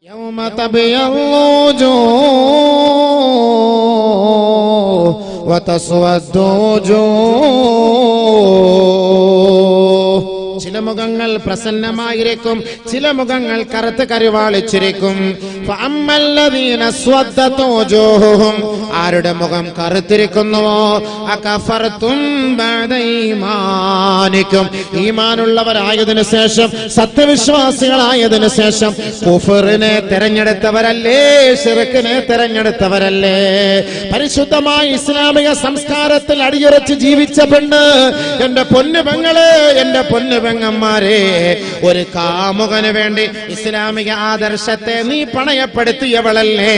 يوم تبيض وجوه وتسود وجوه. ചില മുഖങ്ങൾ പ്രസന്നമായിരിക്കും, ചില മുഖങ്ങൾ കറുത്ത് കരുവാളിച്ചിരിക്കും. ആരുടെ മുഖം കറുത്തിരിക്കുന്നുവോ അകഫർതും ബഅദ ഈമാനിക്കും, ഈമാനുള്ളവരായതിനു ശേഷം, സത്യവിശ്വാസികളായതിനു ശേഷം കുഫറിനെ തെരഞ്ഞെടുത്തവരല്ലേ, ശിർക്കിനെ തെരഞ്ഞെടുത്തവരല്ലേ. പരിശുദ്ധമായ ഇസ്ലാമിക സംസ്കാരത്തിൽ അടിയുറച്ച് ജീവിച്ച പെണ്ണ്, എന്റെ പൊന്നു പെങ്ങളെ, എന്റെ പൊന്നു പെങ്ങന്മാരെ, ഒരു കാമുകന് വേണ്ടി ഇസ്ലാമിക ആദർശത്തെ നീ പണയപ്പെടുത്തിയവളല്ലേ,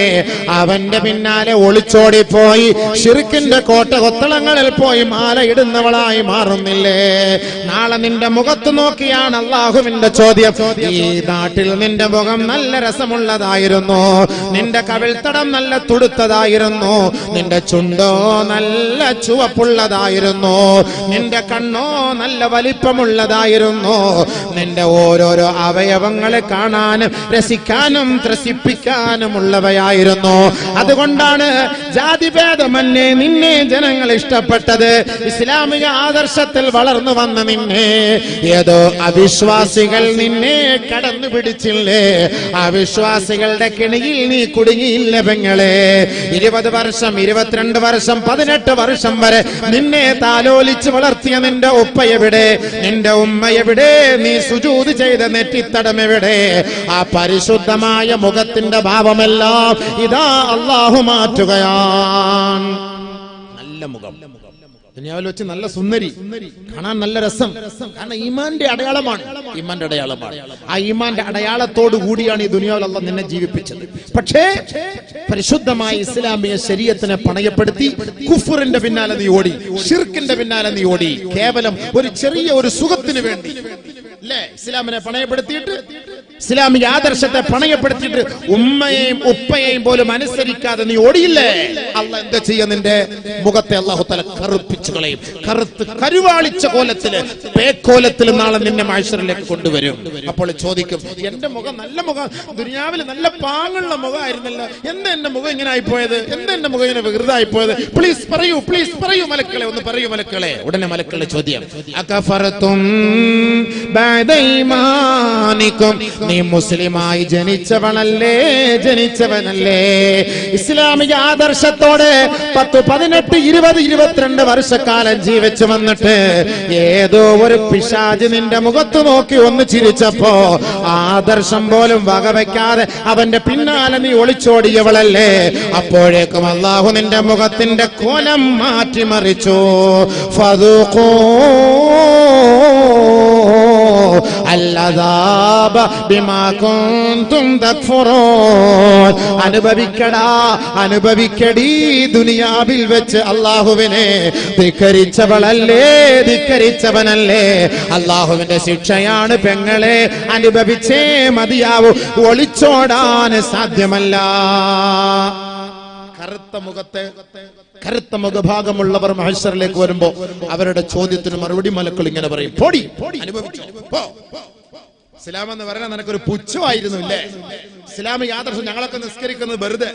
അവന്റെ പിന്നാലെ ഒളിച്ചോടിപ്പോയി ശിർക്കിന്റെ കോട്ടകൊത്തളങ്ങളിൽ പോയി മാലയിടുന്നവളായി മാറുന്നില്ലേ? നാളെ നിന്റെ മുഖത്ത് നോക്കിയാണ് അള്ളാഹുവിന്റെ ചോദ്യം. ഈ നാട്ടിൽ നിന്റെ മുഖം നല്ല രസമുള്ളതായിരുന്നു, നിന്റെ കവിൾത്തടം നല്ല തുടുത്തതായിരുന്നു, നിന്റെ ചുണ്ടോ നല്ല ചുവപ്പുള്ളതായിരുന്നു, നിന്റെ കണ്ണോ നല്ല വലിപ്പമുള്ളതായിരുന്നു, നിന്റെ ഓരോരോ അവയവങ്ങളെ കാണാനും രസിക്കാനും ത്രസിപ്പിക്കാനുമുള്ളവയായിരുന്നു. അതുകൊണ്ടാണ് ജാതിഭേദമന്യേ നിന്നെ ജനങ്ങൾ ഇഷ്ടപ്പെട്ടത്. ഇസ്ലാമിക ആദർശത്തിൽ വളർന്നു വന്ന നിന്നെ ഏതോ അവിശ്വാസികൾ നിന്നെ കടന്നു പിടിച്ചില്ലേ? അവിശ്വാസികളുടെ കിണിയിൽ നീ കുടുങ്ങിയില്ല പെങ്ങളെ. 20 വർഷം, 22 വർഷം, 18 വർഷം വരെ നിന്നെ താലോലിച്ച് വളർത്തിയ നിന്റെ ഉപ്പ എവിടെ? നിന്റെ ഉമ്മ എവിടെ? നീ സുജൂദ് ചെയ്ത നെറ്റിത്തടം എവിടെ? ആ പരിശുദ്ധമായ മുഖത്തിന്റെ ഭാവമെല്ലാം ഇതാ അല്ലാഹു മാറ്റുകയാണ്. നല്ല മുഖം ദുനിയാവിൽ വെച്ച് നല്ല സുന്ദരി, കാണാൻ നല്ല രസം, കാരണം ഈമാന്റെ അടയാളമാണ്, ഈമാന്റെ അടയാളമാണ്. ആ ഈമാന്റെ അടയാളത്തോടു കൂടിയാണ് ഈ ദുനിയാവിൽ അല്ലാഹ് നിന്നെ ജീവിപ്പിച്ചത്. പക്ഷേ പരിശുദ്ധമായ ഇസ്ലാമിക ശരീഅത്തിനെ പണയപ്പെടുത്തി കുഫറിന്റെ പിന്നാലെ നീ ഓടി, ശിർക്കിന്റെ പിന്നാലെ നീ ഓടി, കേവലം ഒരു ചെറിയ ഒരു സുഖത്തിന് വേണ്ടി അല്ലേ? ഇസ്ലാമിനെ പണയപ്പെടുത്തിയിട്ട്, ഇസ്ലാമിക ആദർശത്തെ പണയപ്പെടുത്തിയിട്ട് ഉമ്മയെയും ഉപ്പയെയും പോലും അനുസരിക്കാതെ നീ ഓടിയില്ലേ? അള്ളാഹ് എന്താ ചെയ്യാ? നിന്റെ മുഖത്തെ അല്ലാഹു തആല കറുപ്പിച്ചു കളയും. കറുത്ത് കരുവാളിച്ച കോലത്തില്, പേക്കോലത്തിൽ നാളെ നിന്നെ മഹ്ശറിലേക്ക് കൊണ്ടുവരും. അപ്പോൾ ചോദിക്കും, എന്റെ മുഖം നല്ല മുഖം, ദുനിയാവിൽ നല്ല പാങ്ങുള്ള മുഖമായിരുന്നല്ലോ, എന്താ എന്റെ മുഖം ഇങ്ങനെ ആയിപ്പോയത്? എന്താ എന്റെ മുഖം ഇങ്ങനെ വികൃതമായിപ്പോയത്? പ്ലീസ് പറയൂ, പ്ലീസ് പറയൂ മലക്കളെ, ഒന്ന് പറയൂ മലക്കളെ. ഉടനെ മലക്കളുടെ ചോദ്യം, അകഫറതും ബഅദ ഈമാനിക്കും, നീ മുസ്ലിമായി ജനിച്ചവനല്ലേ, ജനിച്ചവനല്ലേ? ഇസ്ലാമിക ആദർശത്തോടെ 10, 18, 20, 22 വർഷക്കാലം ജീവിച്ചു വന്നിട്ട് ഏതോ ഒരു പിശാച് നിന്റെ മുഖത്ത് നോക്കി ഒന്ന് ചിരിച്ചപ്പോ ആദർശം പോലും വകവയ്ക്കാതെ അവന്റെ പിന്നാലെ നീ ഒളിച്ചോടിയവളല്ലേ? അപ്പോഴേക്കും അല്ലാഹു നിന്റെ മുഖത്തിന്റെ കോലം മാറ്റിമറിച്ചു. ഫദൂഖൂ അൽഅദാബ ബിമാ കുൻതും തക്ഫുറൂൻ, അനുഭവിക്കടാ, അനുഭവിക്കടി ദുനിയാവിൽ വെച്ച് അല്ലാഹുവിനെ ധിക്കരിച്ചവളല്ലേ, ധിക്കരിച്ചവനല്ലേ? അല്ലാഹുവിന്റെ ശിക്ഷയാണ് പെങ്ങളെ, അനുഭവിച്ചേ മതിയാവൂ, ഒളിച്ചോടാൻ സാധ്യമല്ല. കറുത്ത മുഖഭാഗമുള്ളവർ മഹ്ശറിലേക്ക് വരുമ്പോ അവരുടെ ചോദ്യത്തിന് മറുപടി മലക്കൾ ഇങ്ങനെ പറയും, പോടി, അനുഭവിച്ചോ, പോ. ഇസ്ലാം എന്ന് പറയാൻ നിനക്കൊരു പുച്ഛമായിരുന്നു ഇല്ലേ? ഇസ്ലാമിക ആദർശം, ഞങ്ങളൊക്കെ നിസ്കരിക്കുന്നത് വെറുതെ,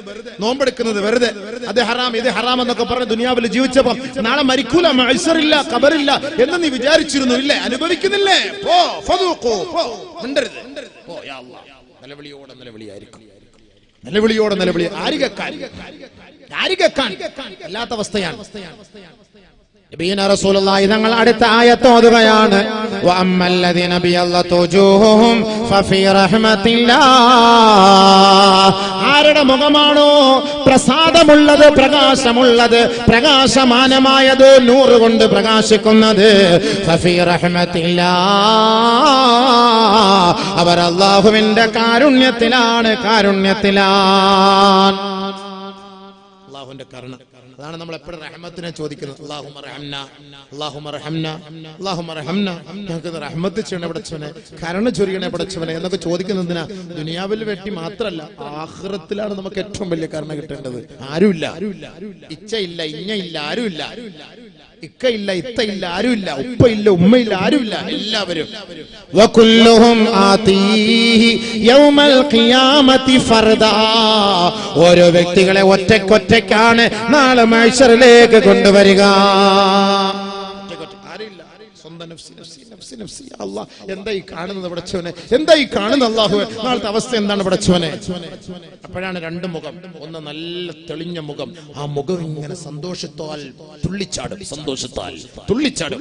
നോമ്പെടുക്കുന്നത് വെറുതെ, അത് ഹറാം ഇത് ഹറാം എന്നൊക്കെ പറഞ്ഞ് ദുനിയാവിൽ ജീവിച്ചപ്പോ നാളെ മരിക്കൂല, മഹ്ശറില്ല, ഖബറില്ല എന്ന് നീ വിചാരിച്ചിരുന്നു ഇല്ലേ? അനുഭവിക്കുന്നില്ലേ? പോ, ഫദൂഖൂ, പോ, മിണ്ടരുത്, പോ. യാ അല്ലാഹ്, നിലവിളിയോടെ നിലവിളിയായിരിക്കും, നിലവിളിയോടെ നിലവിളി. ആരികക്കാൻ അല്ലാത്ത അവസ്ഥയാണ്. നബിയന റസൂലുള്ളാഹി തങ്ങൾ അടുത്ത ആയത്ത് ഓതുകയാണ്, വഅമ്മല്ലദീന ബിയല്ലതു വജൂഹുഹും ഫഫീ റഹ്മത്തില്ലാഹ്, ആരുടെ മുഖമാണോ പ്രസാദമുള്ളത്, പ്രകാശമുള്ളത്, പ്രകാശമാനമായത്, നൂറ് കൊണ്ട് പ്രകാശിക്കുന്നത്, ഫഫീ റഹ്മത്തില്ലാഹ്, അവർ അല്ലാഹുവിന്റെ കാരുണ്യത്തിലാണ്, കാരുണ്യത്തിലാണ്. അല്ലാഹുവിന്റെ കരുണ, അതാണ് നമ്മൾ എപ്പോഴും റഹ്മത്തിനെ ചോദിക്കുന്നത്. അല്ലാഹുമ്മ റഹ്മനാ, അല്ലാഹുമ്മ റഹ്മനാ, അല്ലാഹുമ്മ റഹ്മനാ, ഞങ്ങൾക്ക് റഹ്മത്ത് ചെയ്യണേ പടച്ചവനെ, കരുണ ചൊരിയണേ പടച്ചവനെ എന്നൊക്കെ ചോദിക്കുന്നതിനാ. ദുനിയാവിൽ വേണ്ടി മാത്രല്ല, ആഖിറത്തിലാണ് നമുക്ക് ഏറ്റവും വലിയ കരുണ കിട്ടേണ്ടത്. ആരുമില്ല, ഇച്ഛയില്ല, ഇഞ്ഞയില്ല, ആരുമില്ല. ഇക്കയില്ല, ഇത്തയില്ല, ആരുമില്ല, ഉപ്പയില്ല, ഉമ്മയില്ല, ആരുമില്ല, എല്ലാവരും. ഓരോ വ്യക്തികളെ ഒറ്റയ്ക്കൊറ്റയ്ക്കാണ് നാളെ മഹ്ശറിലേക്ക് കൊണ്ടുവരിക. എന്തായി കാണുന്നത് പടച്ചവനെ, എന്തായി കാണുന്ന അല്ലാഹുവേ, നാളത്തെ അവസ്ഥ എന്താണ് പടച്ചവനെ? അപ്പോഴാണ് രണ്ട് മുഖം. ഒന്ന് നല്ല തെളിഞ്ഞ മുഖം, ആ മുഖം ഇങ്ങനെ സന്തോഷത്താൽ തുള്ളിച്ചാടും. സന്തോഷത്താൽ തുള്ളിച്ചാടും.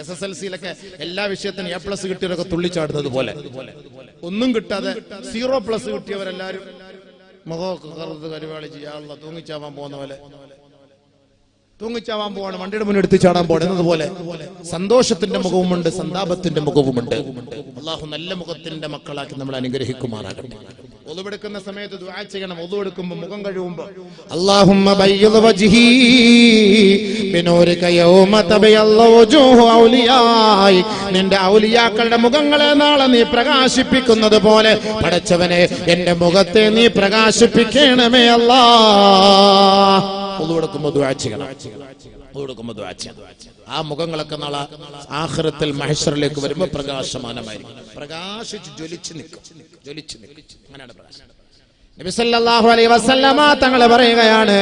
SSLC-യിലൊക്കെ എല്ലാ വിഷയത്തിനും A+ കിട്ടിയവരൊക്കെ തുള്ളിച്ചാടുന്നത് പോലെ, ഒന്നും കിട്ടാതെ 0+ കിട്ടിയവരെല്ലാരും മുഖമൊക്കെ കറുത്ത് കരിവാളി ചെയ്യാ തൂങ്ങിച്ചാവാൻ പോകുന്ന പോലെ, തൂങ്ങിച്ചാവാൻ പോവാണ്, വണ്ടിയുടെ മുന്നിൽ എടുത്ത് ചാടാൻ പോകണം പോലെ സന്തോഷത്തിന്റെ മുഖവുമുണ്ട്, സന്താപത്തിന്റെ മുഖവുമുണ്ട്. അല്ലാഹു നല്ല മുഖത്തിന്റെ മക്കളാക്കി നമ്മൾ അനുഗ്രഹിക്കുമാറാകട്ടെ. ഒളുവെടുക്കുന്ന സമയത്ത് ദുആ ചെയ്യണം. ഒളുവെടുക്കുമ്പോൾ മുഖം കഴുകുമ്പോൾ അല്ലാഹുമ്മ ബയ്യിദ് വജ്ഹി ബിനൂരിക യൗമ തബയല്ല വജൂഹു ഔലിയായി. നിന്റെ ഔലിയാക്കളുടെ മുഖങ്ങളെ നാളെ നീ പ്രകാശിപ്പിക്കുന്നത് പോലെ പടച്ചവനെ എന്റെ മുഖത്തെ നീ പ്രകാശിപ്പിക്കണമേ അല്ലാഹ്. ഒളുവെടുക്കുമ്പോൾ ദുആ ചെയ്യണം. ഒളുവെടുക്കുമ്പോൾ ദുആ ചെയ്യണം. ആ മുഖങ്ങളൊക്കെ നാളെ ആഖിറത്തിൽ മഹ്ശറിലേക്ക് വരുമ്പോൾ പ്രകാശമാനമായിരിക്കും. പ്രകാശിച്ച് ജ്വലിച്ച് നിൽക്കും. അങ്ങനെയാണ് പ്രകാശം. നബി സല്ലല്ലാഹു അലൈഹി വസല്ലമ തങ്ങൾ പറയുകയാണ്,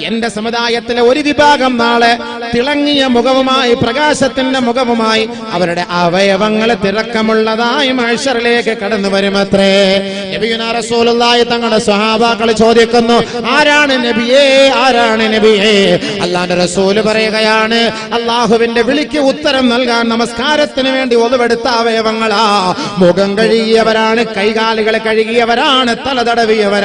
എന്റെ സമുദായത്തിലെ ഒരു വിഭാഗം നാളെ തിളങ്ങിയ മുഖവുമായി, പ്രകാശത്തിന്റെ മുഖവുമായി, അവരുടെ അവയവങ്ങൾ തിളക്കമുള്ളതായി മഹ്ശറിലേക്ക് കടന്നു വരുമത്രേ. നബിയുനാ റസൂലുള്ളാഹി തങ്ങളുടെ സ്വഹാബാക്കൾ ചോദിക്കുന്നു, ആരാണ് നബിയേ, ആരാണ് നബിയേ? അല്ലാഹുവിന്റെ റസൂല് പറയുകയാണ്, അല്ലാഹുവിന്റെ വിളിക്ക് ഉത്തരം നൽകാൻ നമസ്കാരത്തിന് വേണ്ടി ഒതുവെടുത്ത അവയവങ്ങളാ. മുഖം കഴുകിയവരാണ്, കൈകാലുകൾ കഴുകിയവരാണ്, തല തടവിയവരാണ്.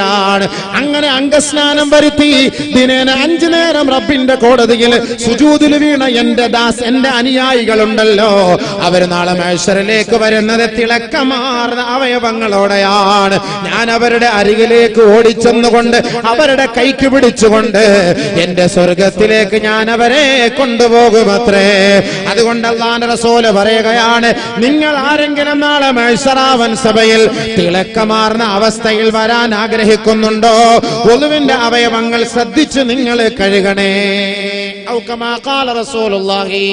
അങ്ങനെ അംഗസ്നാനം വരുത്തി ദിനേന 5 നേരം റബ്ബിന്റെ കോടതിയിൽ സുജൂദിൽ വീണ എന്റെ അനുയായികളുണ്ടല്ലോ, അവർ നാളെ മഹ്ശറിലേക്ക് വരുന്നത് തിളക്കമാർന്ന അവയവങ്ങളോടെയാണ്. ഞാൻ അവരുടെ അരികിലേക്ക് ഓടിച്ചെന്നുകൊണ്ട് അവരുടെ കൈക്ക് പിടിച്ചുകൊണ്ട് എന്റെ സ്വർഗത്തിലേക്ക് ഞാൻ അവരെ കൊണ്ടുപോകുമത്രേ. അതുകൊണ്ട് അല്ലാഹുവിന്റെ റസൂല് പറയുകയാണ്, നിങ്ങൾ ആരെങ്കിലും നാളെ മഹ്ശറാവൻ സഭയിൽ തിളക്കമാർന്ന അവസ്ഥയിൽ വരാൻ ആഗ്രഹിക്കുന്നുണ്ടോ, ഒളുവിന്റെ അവയവങ്ങൾ ശ്രദ്ധിച്ച് നിങ്ങൾ കഴുകണേ. ഔ കമാ ഖാല റസൂലുള്ളാഹി.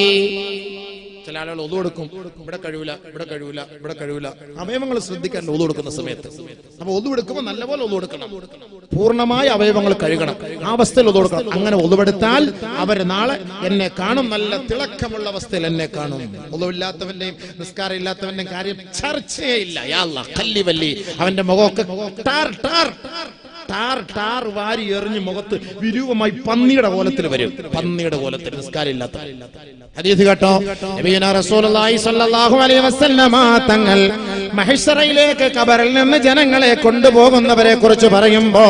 ചില ആളുകൾ ഒളു കൊടുക്കും, ഇവിടെ കഴിവില്ല, ഇവിടെ കഴിവില്ല, ഇവിടെ കഴിവില്ല. അവയവങ്ങൾ ശ്രദ്ധിക്കാൻ ഒളു കൊടുക്കുന്ന സമയത്ത്. അപ്പൊ ഒളു എടുക്കുമ്പോൾ നല്ലപോലെ ഒളു കൊടുക്കണം, പൂർണ്ണമായ അവയവങ്ങൾ കഴുകണം, ആ അവസ്ഥയിൽ ഒളു കൊടുക്കണം. അങ്ങനെ ഒളുവെടുത്താൽ അവർ നാളെ എന്നെ കാണും, നല്ല തിളക്കമുള്ള അവസ്ഥയിൽ എന്നെ കാണും. ഒളുവില്ലാത്തവന്റെയും നിസ്കാരം ഇല്ലാത്തവന്റെയും കാര്യം ചർച്ചയില്ല. യാ അല്ലാഹ്, കല്ലിവല്ലി അവന്റെ മുഖമൊക്കെ ടാർ വാരി എറിഞ്ഞ് മുഖത്ത് വിരൂപമായി പന്നിയുടെ കോലത്തിൽ വരും. പന്നിയുടെ കോലത്തിൽ നിസ്കാരം ഇല്ലാത്ത ഹദീസ് കേട്ടോ. നബിയുനാ റസൂലുള്ളാഹി സ്വല്ലല്ലാഹു അലൈഹി വസല്ലമ തങ്ങൾ മഹ്ശറയിലേക്ക് ഖബറിൽ നിന്ന് ജനങ്ങളെ കൊണ്ടുപോകുന്നവരെ കുറിച്ച് പറയുമ്പോ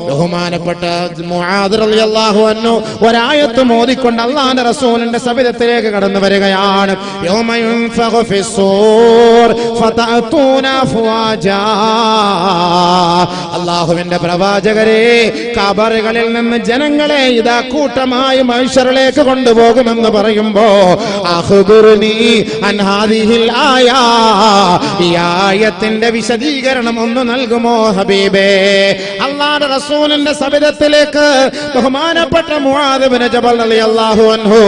ബഹുമാനപ്പെട്ട മുആദ് റളിയല്ലാഹു അൻഹു ഒരായത്ത് മോദിക്കൊണ്ട് അല്ലാഹുവിന്റെ റസൂലിന്റെ സവിധത്തിലേക്ക് കടന്നു വരികയാണ്. യൗമ യുൻഫഖു ഫിസ്സൂർ ഫതഅതൂന അഫ്വാജാ. അല്ലാഹുവിന്റെ പ്രവാചകരെ, ഖബറുകളിൽ നിന്ന് ജനങ്ങളെ ഇതാ കൂട്ടമായി മഹ്ശറിലേക്ക് കൊണ്ടുപോകുമെന്ന് പറയുമ്പോൾ അഖ്ബിർനി അൻ ഹാദിഹിൽ ആയ, ഈ ആയത്തിന്റെ വിശദീകരണം ഒന്ന് നൽകുമോ ഹബീബേ? അല്ലാഹുവിന്റെ റസൂലിന്റെ സവിധത്തിലേക്ക് ബഹുമാനപ്പെട്ട മുആദ് ഇബ്നു ജബൽ റളിയല്ലാഹു അൻഹു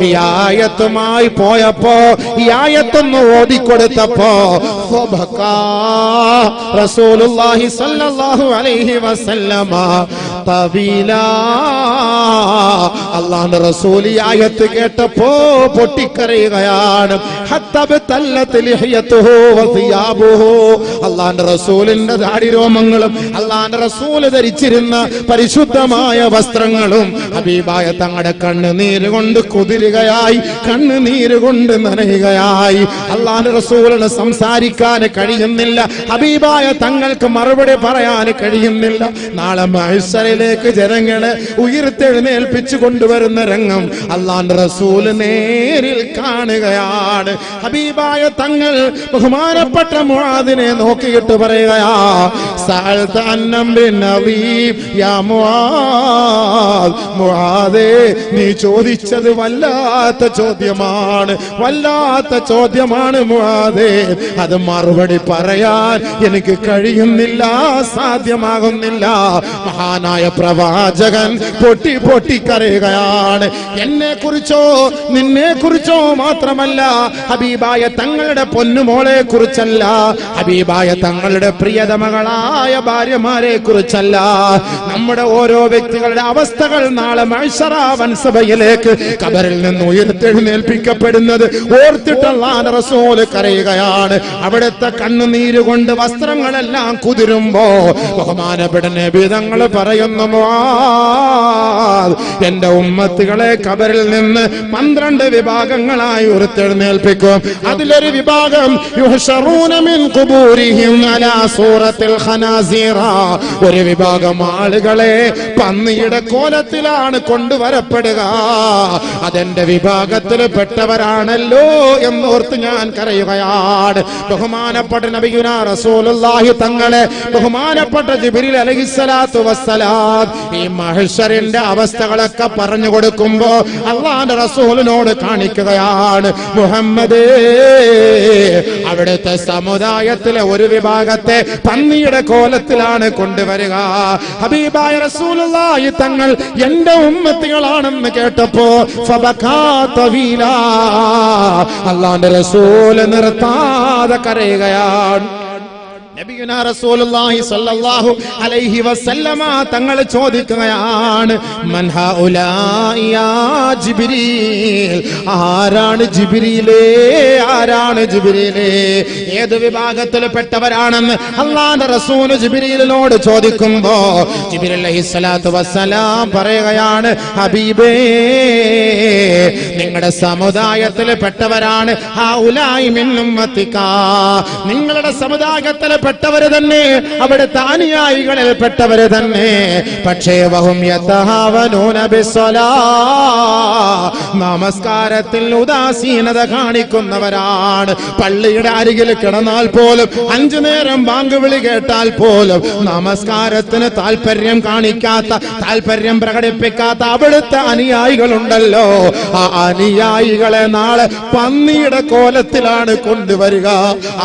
ഈ ആയത്തുമായി പോയപ്പോ, ഈ ആയത്തൊന്ന് ഓതിക്കൊടുത്തപ്പോ റസൂലുള്ളാഹി സ്വല്ലല്ലാഹു അലൈഹി വസല്ലമ തബീലാ. അല്ലാഹുവിന്റെ റസൂൽ ഈ ആയത്ത് കേട്ടപ്പോ പൊട്ടിക്കരയുകയാണ്. അല്ലാഹുവിന്റെ റസൂലിന്റെ ദാടിരോമങ്ങളും അല്ലാഹുവിന്റെ റസൂൽ ധരിച്ചിരുന്ന പരിശുദ്ധമായ വസ്ത്രങ്ങളും ഹബീബായ തങ്ങളുടെ കണ്ണുനീര് കൊണ്ട് കുതിരുകയായി, കണ്ണുനീര് കൊണ്ട് നനയുകയായി. അല്ലാഹുവിന്റെ റസൂലിന് സംസാരിക്കാൻ കഴിയുന്നില്ല, ഹബീബായ തങ്ങൾക്ക് മറുപടി പറയാൻ കഴിയുന്നില്ല. നാളെ മഹ്ശറിലേക്ക് ജനങ്ങളെ ഉയർത്തെഴുന്നേൽപ്പിച്ചു കൊണ്ടുവരുന്ന രംഗം അല്ലാഹുവിന്റെ റസൂല് നേരിൽ കാണുകയാണ്. ഹബീബായ തങ്ങൾ ബഹുമാനപ്പെട്ട മുആദിനെ നോക്കിയിട്ട് പറയുകയാ, സഅൽത അന്നം ബിന്നബീബ് യാ മുആദ്. മുആദേ, നീ ചോദിച്ചത് വല്ലാത്ത ചോദ്യമാണ്, വല്ലാത്ത ചോദ്യമാണ് മുആദേ. അത് മറുപടി പറയാൻ എനിക്ക് കഴിയുന്നില്ല, സാധിക്കും സാധ്യമാകുന്നില്ല. മഹാനായ പ്രവാചകൻ പൊട്ടി പൊട്ടിക്കരയുകയാണ്. എന്നെ കുറിച്ചോ നിന്നെ കുറിച്ചോ മാത്രമല്ല, ഹബീബായ തങ്ങളുടെ പൊന്നുമോളെ കുറിച്ചല്ല, ഹബീബായ തങ്ങളുടെ പ്രിയതമകളായ ഭാര്യമാരെ കുറിച്ചല്ല. നമ്മുടെ ഓരോ വ്യക്തികളുടെ അവസ്ഥകൾ നാളെ മഹ്ശറ വൻസഭയിലേക്ക് ഖബറിൽ നിന്ന് ഉയർത്തെഴുന്നേൽപ്പിക്കപ്പെടുന്നത് ഓർത്തിട്ട് അല്ലാഹുവിന്റെ റസൂൽ കരയുകയാണ്. അവിടുത്തെ കണ്ണുനീര് കൊണ്ട് വസ്ത്രങ്ങളെല്ലാം കുതിരുമ്പോ ബഹുമാനപ്പെട്ട നബി തങ്ങൾ പറയുന്നു, മുആദ്, എന്റെ ഉമ്മത്തികളെ ഖബറിൽ നിന്ന് 12 വിഭാഗങ്ങളായി ഉയർത്തെഴുന്നേൽപ്പിക്കും. അതിലൊരു വിഭാഗം യുഹ്ശറൂന മിൻ ഖുബൂരിഹിം അലാ സൂറത്തിൽ ഖനാസീറ, ഒരു വിഭാഗം ആളുകളെ പന്നിയുടെ കോലത്തിലാണ് കൊണ്ടുവരപ്പെടുക. അതെന്റെ വിഭാഗത്തിൽ പെട്ടവരാണല്ലോ എന്നോർത്ത് ഞാൻ കരയുകയാണ്. ബഹുമാനപ്പെട്ട നബിയുനാ റസൂലുള്ളാഹി തങ്ങളെ ബഹുമാനപ്പെട്ട ജിബ്രീൽ അലൈഹിസ്സലാത്തു വസ്സലാം ഈ മഹ്ശറിന്റെ അവസ്ഥകളൊക്കെ പറഞ്ഞു കൊടുക്കുമ്പോ അല്ലാഹുവിന്റെ റസൂലിനോട് കാണിക്കുകയാണ്, മുഹമ്മദേ, അവിടുത്തെ സമുദായത്തിലെ ഒരു വിഭാഗത്തെ പന്നിയുടെ കോലത്തിലാണ് കൊണ്ടുവരിക. ഹബീബായ റസൂലുള്ളാഹി തങ്ങൾ എന്റെ ഉമ്മത്തികളാണെന്ന് കേട്ടപ്പോ ഫബകാ തവീലാ, അല്ലാഹുവിന്റെ റസൂൽ നിർത്താതെ കരയുകയാണ്. നബിയുനാ റസൂലുള്ളാഹി സ്വല്ലല്ലാഹു അലൈഹി വസല്ലമ തങ്ങൾ ചോദിക്കുകയാണ്, മൻ ഹൗലാഇ യാ ജിബ്രീൽ, ആരാണ് ജിബ്രീലേ, ആരാണ് ജിബ്രീലേ, ഏത് വിഭാഗത്തിൽപ്പെട്ടവരാണെന്ന് അല്ലാഹുവിന്റെ റസൂൽ ജിബ്രീലിനോട് ചോദിക്കുമ്പോ ജിബ്രീൽ അലൈഹിസ്സലാത്തു വസ്സലാം പറയുകയാണ്, ഹബീബേ, നിങ്ങളുടെ സമുദായത്തിൽപ്പെട്ടവരാണ് ഹൗലാഇ മിൻ ഉമ്മത്തിക, നിങ്ങളുടെ സമുദായത്തിലെ പെട്ടവര് തന്നെ, അവിടുത്തെ അനുയായികളിൽ പെട്ടവര് തന്നെ. പക്ഷേ വഹും യതഹാവനൂന ബിസ്സലാ, നമസ്കാരത്തിൽ ഉദാസീനത കാണിക്കുന്നവരാണ്. പള്ളിയുടെ അരികിൽ കിടന്നാൽ പോലും 5 നേരം ബാങ്ക് വിളി കേട്ടാൽ പോലും നമസ്കാരത്തിന് താല്പര്യം കാണിക്കാത്ത, താല്പര്യം പ്രകടിപ്പിക്കാത്ത അവിടുത്തെ അനുയായികളുണ്ടല്ലോ, ആ അനുയായികളെ നാളെ പന്നിയുടെ കോലത്തിലാണ് കൊണ്ടുവരിക.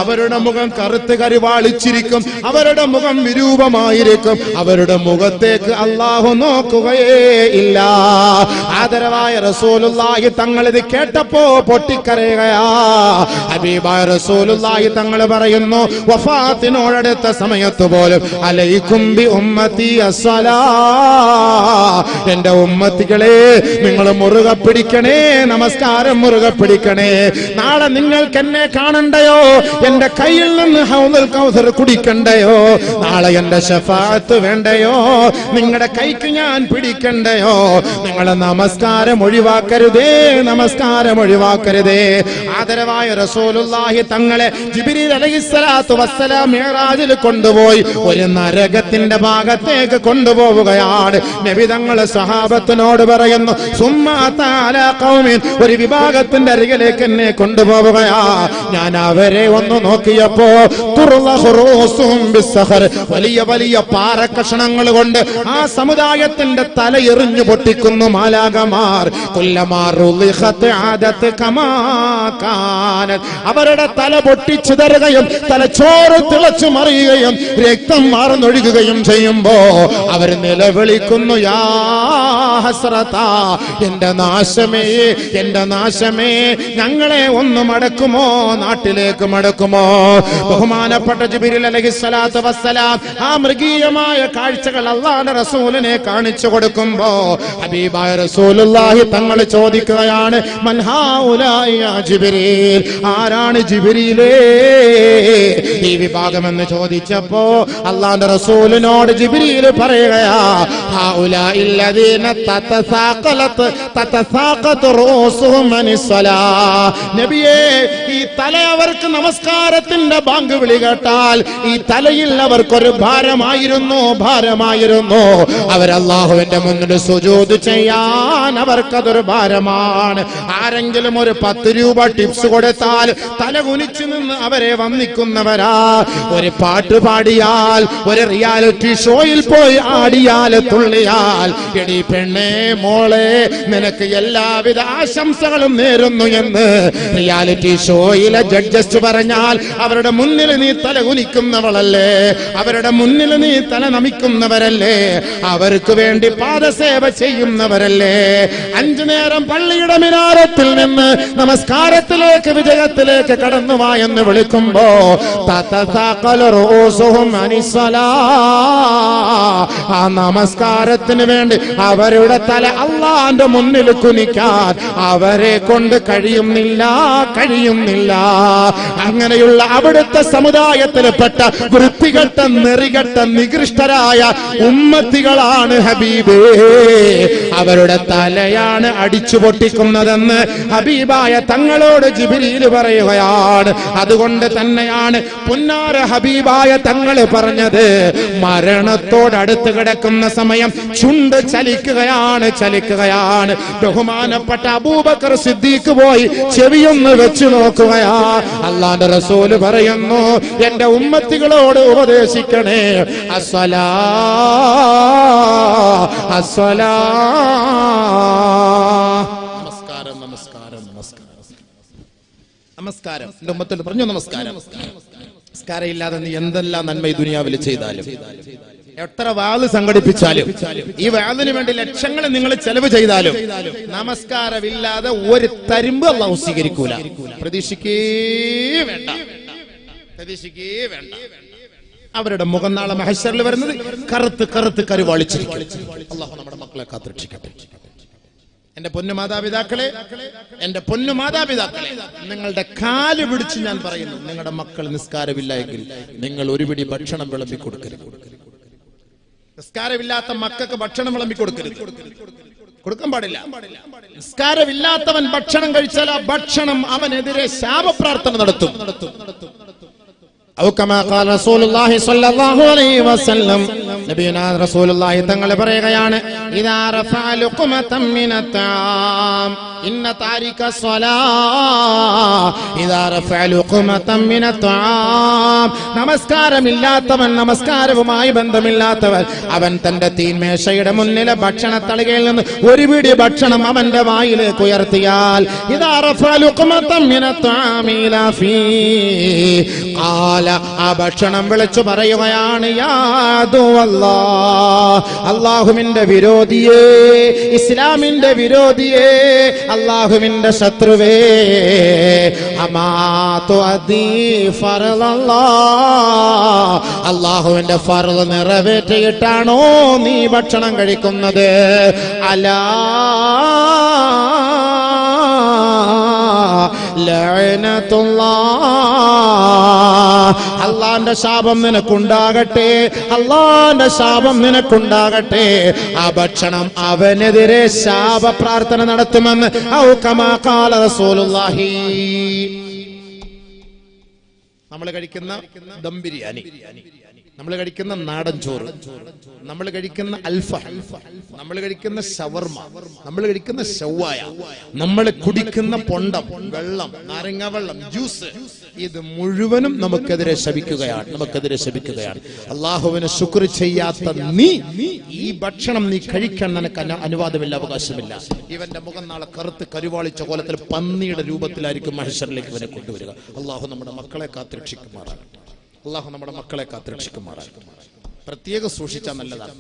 അവരുടെ മുഖം കറുത്ത് കരിവാളിച്ചിരിക്കും, അവരുടെ മുഖം വിരൂപമായിരിക്കും, അവരുടെ മുഖത്തേക്ക് അല്ലാഹു നോക്കുകയേ ഇല്ല. ആദരവായ റസൂലുള്ളാഹി തങ്ങൾ ഇത് കേട്ടപ്പോ പൊട്ടിക്കരയുകയാ. ഹബീബായ റസൂലുള്ളാഹി തങ്ങൾ പറയുന്നു, വഫാത്തിനോടടുത്ത സമയത്ത് പോലും അലൈക്കും ബി ഉമ്മത്തി അസ്സലാ, എന്റെ ഉമ്മത്തികളെ നിങ്ങൾ മുറുകെ പിടിക്കണേ, നമസ്കാരം മുറുകെ പിടിക്കണേ. നാളെ നിങ്ങൾക്ക് എന്നെ കാണണ്ടയോ, എന്റെ കയ്യിൽ നിന്ന് ഹൗദുൽ കൗസർ കുടിക്കണ്ടയോ, നാളെ എന്റെ ശഫാഅത്ത് വേണ്ടയോ, നിങ്ങളുടെ കൈക്ക് ഞാൻ പിടിക്കണ്ടയോ, നിങ്ങളെ നമസ്കാരം ഒഴിവാക്കരുതേ, നമസ്കാരം ഒഴിവാക്കരുതേ. ആദരവായ റസൂലുള്ളാഹി തങ്ങളെ ജിബ്രീൽ അലൈഹിസ്സലാത്തു വസ്സലാം മിഅ്റാജിൽ കൊണ്ടുപോയി ഒരു നരകത്തിന്റെ ഭാഗത്തേക്ക് കൊണ്ടുപോവുകയാണ്. നബി തങ്ങൾ സഹാബത്തിനോട് പറയുന്നു, സുമ്മാ തആലാ ഖൗമിൻ, ഒരു വിഭാഗത്തിന്റെ അരികിലേക്ക് എന്നെ കൊണ്ടുപോവുകയാ. ഞാൻ അവരെ ഒന്ന് നോക്കിയപ്പോ വലിയ വലിയ പാറക്കഷണങ്ങൾ കൊണ്ട് ആ സമുദായത്തിന്റെ തല എറിഞ്ഞു പൊട്ടിക്കുന്നു മാലാകമാർ. അവരുടെ തല പൊട്ടിച്ചിതറുകയും തലച്ചോറ് തിളച്ചു മറിയുകയും രക്തം മാർന്നൊഴുകുകയും ചെയ്യുമ്പോ അവർ നിലവിളിക്കുന്നു, യാ ഹസ്രതാ, എന്റെ നാശമേ, എന്റെ നാശമേ, ഞങ്ങളെ ഒന്ന് മടക്കുമോ, നാട്ടിലേക്ക് മടക്കുമോ. ബഹുമാനപ്പെട്ട ജിബ്രീൽ അലൈഹിസ്സലാത്തു വസ്സലാം ആ മൃഗീയമായ കാഴ്ചകൾ അല്ലാഹുവിന്റെ റസൂലിനെ കാണിച്ചു കൊടുക്കുമ്പോ ഹബീബായ റസൂലുള്ളാഹി തങ്ങൾ ചോദിക്കുകയാണ്, മൻ ഹൗലാഇ യാ ജിബ്രീൽ, ആരാണ് ജിബ്രീലേ ഈ വിഭാഗം എന്ന് ചോദിച്ചപ്പോ അല്ലാഹുവിന്റെ റസൂലിനോട് ജിബ്രീൽ പറയുകയാ, ഹൗലാഇ അല്ലദീന തതസാഖലത് റൂസുഹും അനിസ്സലാ, നബിയേ, ഈ തല അവർക്ക് നമസ്കാരത്തിന്റെ ബാങ്ക് വിളി കേട്ടാൽ ഈ തലയിൽ അവർക്കൊരു ഭാരമായിരുന്നു, ഭാരമായിരുന്നു. അവരല്ലാഹുവിന്റെ മുന്നിൽ സുജൂദ് ചെയ്യാൻ അവർക്കതൊരു ഭാരമാണ്. ആരെങ്കിലും ഒരു 10 രൂപ ടിപ്സ് കൊടുത്താൽ തല കുനിച്ചു നിന്ന് അവരെ വന്ദിക്കുന്നവരാ. ഒരു പാട്ട് പാടിയാൽ, ഒരു റിയാലിറ്റി ഷോയിൽ പോയി ആടിയാൽ, തുള്ളിയാൽ, എടി പെണ്ണേ, മോളെ, നിനക്ക് എല്ലാവിധ ആശംസകളും നേരുന്നു എന്ന് റിയാലിറ്റി ഷോയിലെ ജഡ്ജസ് പറഞ്ഞാൽ അവരുടെ മുന്നിൽ നീ തല കുനിക്കുന്നവളല്ലേ, അവരുടെ മുന്നിൽ നീ തല നമിക്കുന്നവരല്ലേ, അവർക്ക് വേണ്ടി പാദസേവ ചെയ്യുന്നവരല്ലേ. 5 നേരം പള്ളിയുടെ മിനാരത്തിൽ നിന്ന് നമസ്കാരത്തിലേക്ക് വിജയത്തിലേക്ക് കടന്നുവാ എന്ന് വിളിക്കുമ്പോ ആ നമസ്കാരത്തിന് വേണ്ടി അവരുടെ തല അള്ളാന്റെ മുന്നിൽ കുനിക്കാൻ അവരെ കൊണ്ട് കഴിയുന്നില്ല. അങ്ങനെയുള്ള അവിടുത്തെ സമുദായത്തിൽപ്പെട്ട വൃത്തികെട്ട നെറികെട്ട നികൃഷ്ടരായ ഉമ്മത്തികളാണ് ഹബീബേ. അവരുടെ തലയാണ് അടിച്ചു പൊട്ടിക്കുന്നതെന്ന് ഹബീബായ തങ്ങളോട് ജിബ്രീൽ പറയുകയാണ്. അതുകൊണ്ട് തന്നെയാണ് പുന്നാര ഹബീബായ തങ്ങൾ പറഞ്ഞത്, മരണത്തോടടുത്ത് കിടക്കുന്ന സമയം ചുണ്ട് ചലിക്കുകയാണ്. ബഹുമാനപ്പെട്ട അബൂബക്കർ സിദ്ദീഖ് പോയി ചെവിയൊന്ന് വെച്ചു നോക്കുകയാ. അല്ലാഹുവിന്റെ റസൂല് പറയുന്നു, എന്റെ ഉമ്മത്തികളോട് ഉപദേശിക്കണേ, അസ്സലാ അസ്സലാ. നമസ്കാരം നമസ്കാരം നമസ്കാരം. എന്റെ ഉമ്മത്തിൽ പറഞ്ഞു നമസ്കാരം. നമസ്കാരം ഇല്ലാതെ നീ എന്തെല്ലാം നന്മ ഈ ദുനിയാവിൽ ചെയ്താലും, എത്ര വാള് സംഘടിപ്പിച്ചാലും, ഈ വാളിന് വേണ്ടി ലക്ഷങ്ങൾ നിങ്ങൾ ചെലവ് ചെയ്താലും, നമസ്കാരമില്ലാതെ ഒരു തരിമ്പ് അല്ലാഹു സ്വീകരിക്കൂല. പ്രതീക്ഷിക്കേ വേണ്ട. അവരുടെ മുഖം നാളെ മഹ്ശറിൽ വരുന്നത് കറുത്ത് കരുവാളിച്ചിരിക്കും. അല്ലാഹു നമ്മുടെ മക്കളെ കാത്തുരക്ഷിക്കട്ടെ. എന്റെ പൊന്നുമാതാപിതാക്കളെ, നിങ്ങളുടെ കാല് പിടിച്ച് ഞാൻ പറയുന്നു, നിങ്ങളുടെ മക്കൾ നിസ്കാരമില്ല എങ്കിൽ നിങ്ങൾ ഒരു പിടി ഭക്ഷണം വിളമ്പി കൊടുക്കരുത്. നിസ്കാരമില്ലാത്ത മക്കൾക്ക് ഭക്ഷണം വിളമ്പി കൊടുക്കരുത്, കൊടുക്കാൻ പാടില്ല. നിസ്കാരമില്ലാത്തവൻ ഭക്ഷണം കഴിച്ചാൽ ആ ഭക്ഷണം അവനെതിരെ ശാപപ്രാർത്ഥന നടത്തും. റസൂലുള്ളാഹി തങ്ങൾ പറയുകയാണ്, ഇദാ റഫഅ ലുഖ്മതൻ മിനത്താം ഇന്ന താരിക സ്വലാ ഇദാ റഫഅ ലുഖ്മതൻ മിനത്താം. നമസ്കാരമില്ലാത്തവൻ, നമസ്കാരവുമായി ബന്ധമില്ലാത്തവൻ, അവൻ തന്റെ തീന്മേശയുടെ മുന്നിലെ ഭക്ഷണ തളികയിൽ നിന്ന് ഒരു പിടി ഭക്ഷണം അവന്റെ വായിലേക്ക് ഉയർത്തിയാൽ, ഇദാ റഫഅ ലുഖ്മതൻ മിനത്താം ഇലാ ഫീ ഖാല, ആ ഭക്ഷണം വിളിച്ചു പറയുകയാണ്, യാ അല്ലാഹ്, അല്ലാഹുവിന്റെ വിരോധിയേ, ഇസ്ലാമിന്റെ വിരോധിയേ, അല്ലാഹുവിന്റെ ശത്രുവേ, അമാതു അദീ ഫർളല്ലാഹ്, അല്ലാഹുവിന്റെ ഫർള് നിറവേറ്റിയിട്ടാണോ നീ ഭക്ഷണം കഴിക്കുന്നത്? അലാ ലഅനത്തുല്ലാഹ്, അല്ലാഹുവിന്റെ ശാപം നിനക്കുണ്ടാകട്ടെ, അല്ലാഹുവിന്റെ ശാപം നിനക്കുണ്ടാകട്ടെ. ആ ഭക്ഷണം അവനെതിരെ ശാപ പ്രാർത്ഥന നടത്തുമെന്ന് ഔ കമാ ഖാല റസൂലുള്ളാഹി. നമ്മൾ കഴിക്കുന്ന ദം ബിരിയാണി, നമ്മൾ കഴിക്കുന്ന നാടൻ ചോറ്, നമ്മൾ കഴിക്കുന്ന അൽഫഹം, നമ്മൾ കഴിക്കുന്ന ഷവർമ, നമ്മൾ കഴിക്കുന്ന ഷവായ, നമ്മൾ കുടിക്കുന്ന പൊണ്ടം, വെള്ളം, നാരങ്ങ വെള്ളം, ജ്യൂസ്, ഇത് മുഴുവനും നമുക്കെതിരെ ശപിക്കുകയാണ്. അല്ലാഹുവിനെ ശുക്ർ ചെയ്യാത്ത നീ ഈ ഭക്ഷണം നീ കഴിക്കാൻ നിനക്ക് അനുവാദമില്ല, അവകാശമില്ല. ഇവന്റെ മുഖം നാളെ കറുത്ത് കരുവാളിച്ച കോലത്തിൽ പന്നിയുടെ രൂപത്തിലായിരിക്കും മഹ്ശറിലേക്ക് ഇവനെ കൊണ്ടുവരിക. അല്ലാഹു നമ്മുടെ മക്കളെ കാത്തുരക്ഷിക്കുമാറാകട്ടെ. അല്ലാഹു നമ്മുടെ മക്കളെ കാത്തുരക്ഷിക്കുമാറാകട്ടെ. പ്രത്യേകം സൂക്ഷിച്ചാൽ നല്ലതാണ്.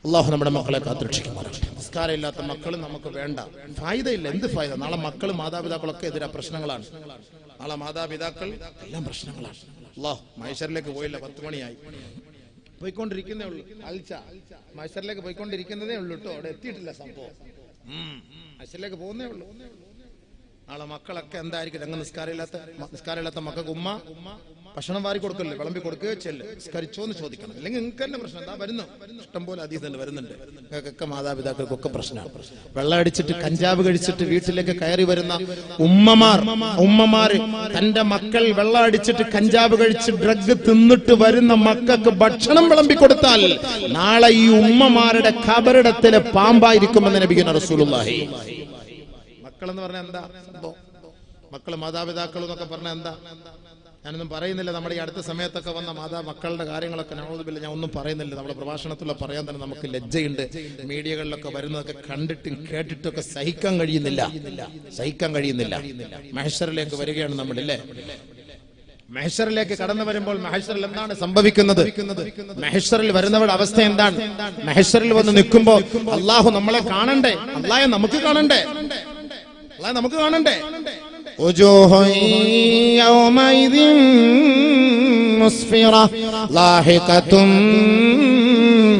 അല്ലാഹു നമ്മുടെ മക്കളെ കാത്തുരക്ഷിക്കുമാറാകട്ടെ. നിസ്കാരമില്ലാത്ത മക്കൾ നമുക്ക് വേണ്ട, ഫായിദയില്ല. എന്ത് ഫായിദ? നാളെ മക്കൾ മാതാപിതാക്കളൊക്കെ എതിരാ പ്രശ്നങ്ങളാണ്. നാളെ മാതാപിതാക്കൾ എല്ലാം പ്രശ്നങ്ങളാണ്. അല്ലാഹു മഹ്ശറിലേക്ക് പോയില്ല, 10 മണിയായി, പോയിക്കൊണ്ടിരിക്കുന്നേ ഉള്ളൂ. മഹ്ശറിലേക്ക് പോയിക്കൊണ്ടിരിക്കുന്നതേ ഉള്ളൂ കേട്ടോ, അവിടെ എത്തിയിട്ടില്ല സംഭവം. മഹ്ശറിലേക്ക് പോകുന്നേ ഉള്ളൂ. നാളെ മക്കളൊക്കെ എന്തായിരിക്കും? അങ്ങ് നിസ്കാരമില്ലാത്ത മക്കൾക്ക് ഉമ്മ ഭക്ഷണം വാരി കൊടുക്കല്ലേ, വിളമ്പി കൊടുക്കുകയോ ചെല്ല്, നിസ്കരിച്ചോന്ന് ചോദിക്കണം. അല്ലെങ്കിൽ നിങ്ങൾക്ക് തന്നെ പ്രശ്നം. എന്താ വരുന്നു, ഇഷ്ടംപോലെ ഹദീസ് തന്നെ വരുന്നുണ്ട്. നിങ്ങൾക്കൊക്കെ മാതാപിതാക്കൾക്കൊക്കെ പ്രശ്നമാണ്. വെള്ളം അടിച്ചിട്ട് കഞ്ചാവ് കഴിച്ചിട്ട് വീട്ടിലേക്ക് കയറി വരുന്ന ഉമ്മമാര് തന്റെ മക്കൾ വെള്ളം അടിച്ചിട്ട് കഞ്ചാവ് കഴിച്ച് ഡ്രഗ് തിന്നിട്ട് വരുന്ന മക്കൾക്ക് ഭക്ഷണം വിളമ്പി കൊടുത്താൽ നാളെ ഈ ഉമ്മമാരുടെ ഖബറിടത്തിലെ പാമ്പായിരിക്കുമെന്ന് നബിയുന റസൂലുള്ളാഹി. മക്കളെന്ന് പറഞ്ഞാൽ എന്താ സംഭവം? മക്കള് മാതാപിതാക്കൾ എന്നൊക്കെ പറഞ്ഞാൽ എന്താ? ഞാനൊന്നും പറയുന്നില്ല. നമ്മുടെ ഈ അടുത്ത സമയത്തൊക്കെ വന്ന മക്കളുടെ കാര്യങ്ങളൊക്കെ നൗദുബില്ല ഞാൻ ഒന്നും പറയുന്നില്ല. നമ്മുടെ പ്രഭാഷണത്തിലൂടെ പറയാൻ തന്നെ നമുക്ക് ലജ്ജയുണ്ട്. മീഡിയകളിലൊക്കെ വരുന്നതൊക്കെ കണ്ടിട്ടും കേട്ടിട്ടൊക്കെ സഹിക്കാൻ കഴിയുന്നില്ല. മഹ്ശറിലേക്ക് വരികയാണ് നമ്മളില്ലേ. മഹ്ശറിലേക്ക് കടന്നു വരുമ്പോൾ മഹ്ശറിൽ എന്താണ് സംഭവിക്കുന്നത്? മഹ്ശറിൽ വരുന്നവരുടെ അവസ്ഥ എന്താണ്? മഹ്ശറിൽ വന്ന് നിൽക്കുമ്പോൾ അള്ളാഹു നമ്മളെ കാണണ്ടേ? അള്ളാഹെ നമുക്ക് കാണണ്ടേ? وجوه يومئذ مسفرة ضاحكة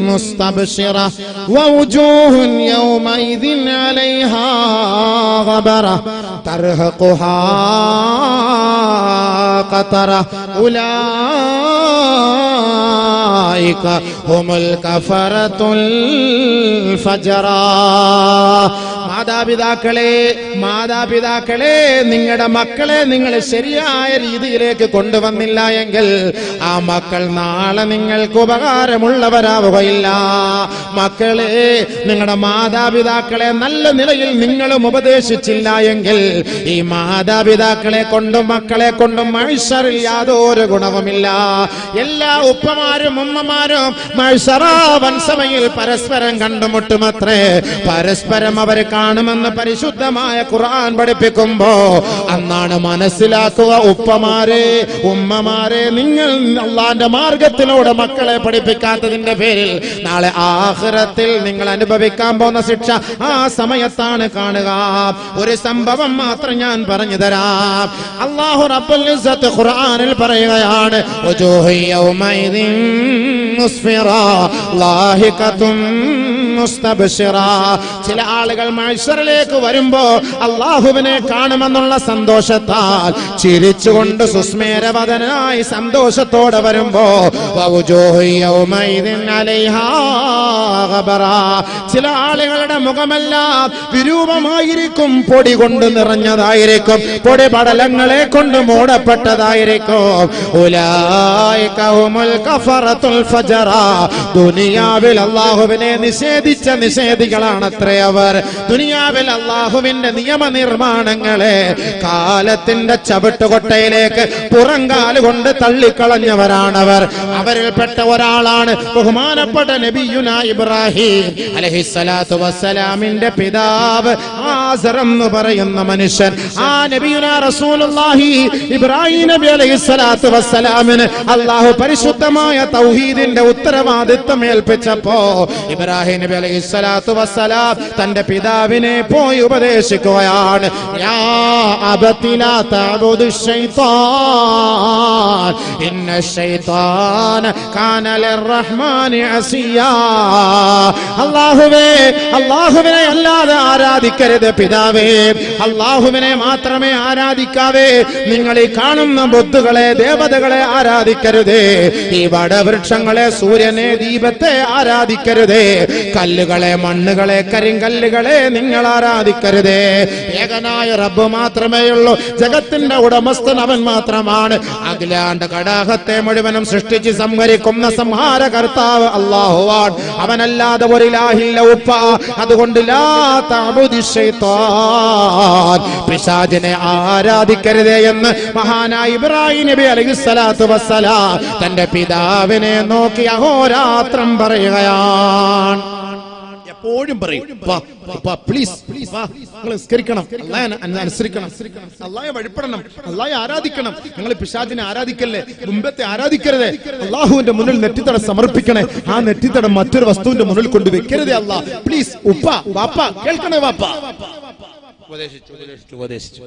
مستبشرة ووجوه يومئذ عليها غبرة ترهقها قترة أولئك هم الكفرة الفجرة. മാതാപിതാക്കളെ നിങ്ങളുടെ മക്കളെ നിങ്ങൾ ശരിയായ രീതിയിലേക്ക് കൊണ്ടുവന്നില്ല എങ്കിൽ ആ മക്കൾ നാളെ നിങ്ങൾക്ക് ഉപകാരമുള്ളവരാവുകയില്ല. മക്കളെ, നിങ്ങളുടെ മാതാപിതാക്കളെ നല്ല നിലയിൽ നിങ്ങളും ഉപദേശിച്ചില്ല എങ്കിൽ ഈ മാതാപിതാക്കളെ കൊണ്ടും മക്കളെ കൊണ്ടും മഹ്ശറിൽ യാതൊരു ഗുണവുമില്ല. എല്ലാ ഉപ്പമാരും ഉമ്മമാരും മഹ്ശറ വൻസമയിൽ പരസ്പരം കണ്ടുമുട്ടുമത്രേ. പരസ്പരം അവർ കാണുമെന്ന് പരിശുദ്ധമായ ഖുർആൻ പഠിപ്പിക്കുമ്പോ അന്നാണ് മനസ്സിലാക്കുക, ഉപ്പമാരെ ഉമ്മമാരെ, നിങ്ങൾ അള്ളാന്റെ മാർഗത്തിലൂടെ മക്കളെ പഠിപ്പിക്കാത്തതിന്റെ പേരിൽ നാളെ ആഖിറത്തിൽ നിങ്ങൾ അനുഭവിക്കാൻ പോകുന്ന ശിക്ഷ ആ സമയത്താണ് കാണുക. ഒരു സംഭവം മാത്രം ഞാൻ പറഞ്ഞു തരാം. അല്ലാഹു റബ്ബുൽ ഇസ്സത്ത് ഖുർആനിൽ പറയുകയാണ്, വജൂഹു യൗമൈദിൻ മുസ്ഫിറ ളാഹിഖതുൻ മുസ്തബ്ശിറ. ചില ആളുകൾ മഹ്ശറിലേക്ക് വരുമ്പോ അല്ലാഹുവിനെ കാണുമെന്നുള്ള സന്തോഷത്താൽ ചിരിച്ചുകൊണ്ട് സുസ്മേരവദനായി സന്തോഷത്തോടെ വരുമ്പോ വജൂഹു യൗമൈദിൻ അലൈഹാ ഗബറ. ചില ആളുകളുടെ മുഖമെല്ലാം വിരൂപമായിരിക്കും, പൊടി കൊണ്ട് നിറഞ്ഞതായിരിക്കും, പൊടി പടലങ്ങളെ കൊണ്ട് മൂടപ്പെട്ടതായിരിക്കും. ഉലൈക ഹുമുൽ കഫറത്തുൽ ഫജറ. ദുനിയാവിൽ അല്ലാഹുവിനെ നിഷേധിച്ച നിഷേധികളാണത്രേ അവർ. ദുനിയാവിൽ അല്ലാഹുവിന്റെ നിയമനിർമ്മാണങ്ങളെ കാലത്തിന്റെ ചവിട്ടുകൊട്ടയിലേക്ക് പുറങ്കാലുകൊണ്ട് തള്ളിക്കളഞ്ഞവരാണവർ. അവരിൽപ്പെട്ട ഒരാളാണ് ബഹുമാനപ്പെട്ട നബിയുനാ ഇബ്രാഹിം അലൈഹിസ്സലാത്തു വസ്സലാമിന്റെ പിതാവ് ആസർ എന്ന് പറയുന്ന മനുഷ്യൻ. ആ നബിയുനാ റസൂലുള്ളാഹി ഇബ്രാഹിം നബി അലൈഹിസ്സലാത്തു വസ്സലാമിന് അല്ലാഹു പരിശുദ്ധമായ തൗഹീദിന്റെ ഉത്തരവാദിത്വം ഏൽപ്പിച്ചപ്പോ ഇബ്രാഹിം നബി അലൈഹിസ്സലാത്തു വസ്സലാം തന്റെ പിതാവിനെ പോയി ഉപദേശിക്കുകയാണ്. യാ അബതി ലാ തഅബുദു ശൈത്താൻ ഇന്ന ശൈത്താന കാന ലിർറഹ്മാനി അസിയാ. അല്ലാഹുവിനെ അല്ലാതെ ആരാധിക്കരുത് പിതാവേ. അല്ലാഹുവിനെ മാത്രമേ ആരാധിക്കാവേ. നിങ്ങൾ ഈ കാണുന്ന ബുദ്ധുകളെ, ദേവതകളെ ആരാധിക്കരുതേ. ഈ വടവൃക്ഷങ്ങളെ, സൂര്യനെ, ദീപത്തെ ആരാധിക്കരുതേ. കല്ലുകളെ, മണ്ണുകളെ, കരിങ്കല്ലുകളെ നിങ്ങൾ ആരാധിക്കരുതേ. ഏകനായ റബ്ബ് മാത്രമേ ഉള്ളൂ. ജഗത്തിന്റെ ഉടമസ്ഥൻ അവൻ മാത്രമാണ്. അഖിലാണ്ട കടാഹത്തെ മുഴുവനും സൃഷ്ടിച്ച് സംഹരിക്കുന്ന സംഹാര കർത്താവ് അല്ലാഹുവാൻ. അവനല്ലാതെ ഒരു ഇലാഹില്ല ഉപ്പ. അതുകൊണ്ട് ലാ തഅബുദി ശൈത്താൻ, പിശാചിനെ ആരാധിക്കരുതേ എന്ന് മഹാനായ ഇബ്രാഹിം നബി അലൈഹിസ്സലാത്തു വസ്സലാം തന്റെ പിതാവിനെ നോക്കി അഹോരാത്രം പറയുകയാണ്. എപ്പോഴും പറയും, പ്ലീസ് നിങ്ങൾ നിസ്കരിക്കണം, അല്ലാഹുവിനെ അനുസരിക്കണം, അല്ലാഹുവെ വഴിപ്പെടണം, അല്ലാഹുവെ ആരാധിക്കണം. നിങ്ങൾ പിശാചിനെ ആരാധിക്കല്ലേ, മുമ്പത്തെ ആരാധിക്കരുതേ. അല്ലാഹുവിന്റെ മുന്നിൽ നെറ്റിത്തടം സമർപ്പിക്കണേ. ആ നെറ്റിത്തടം മറ്റൊരു വസ്തുവിന്റെ മുന്നിൽ കൊണ്ട് വെക്കരുതേ. അല്ലാഹ് പ്ലീസ്, ഉപ്പ വാപ്പ കേൾക്കണേ. വാപ്പ ഉപദേശിച്ചു.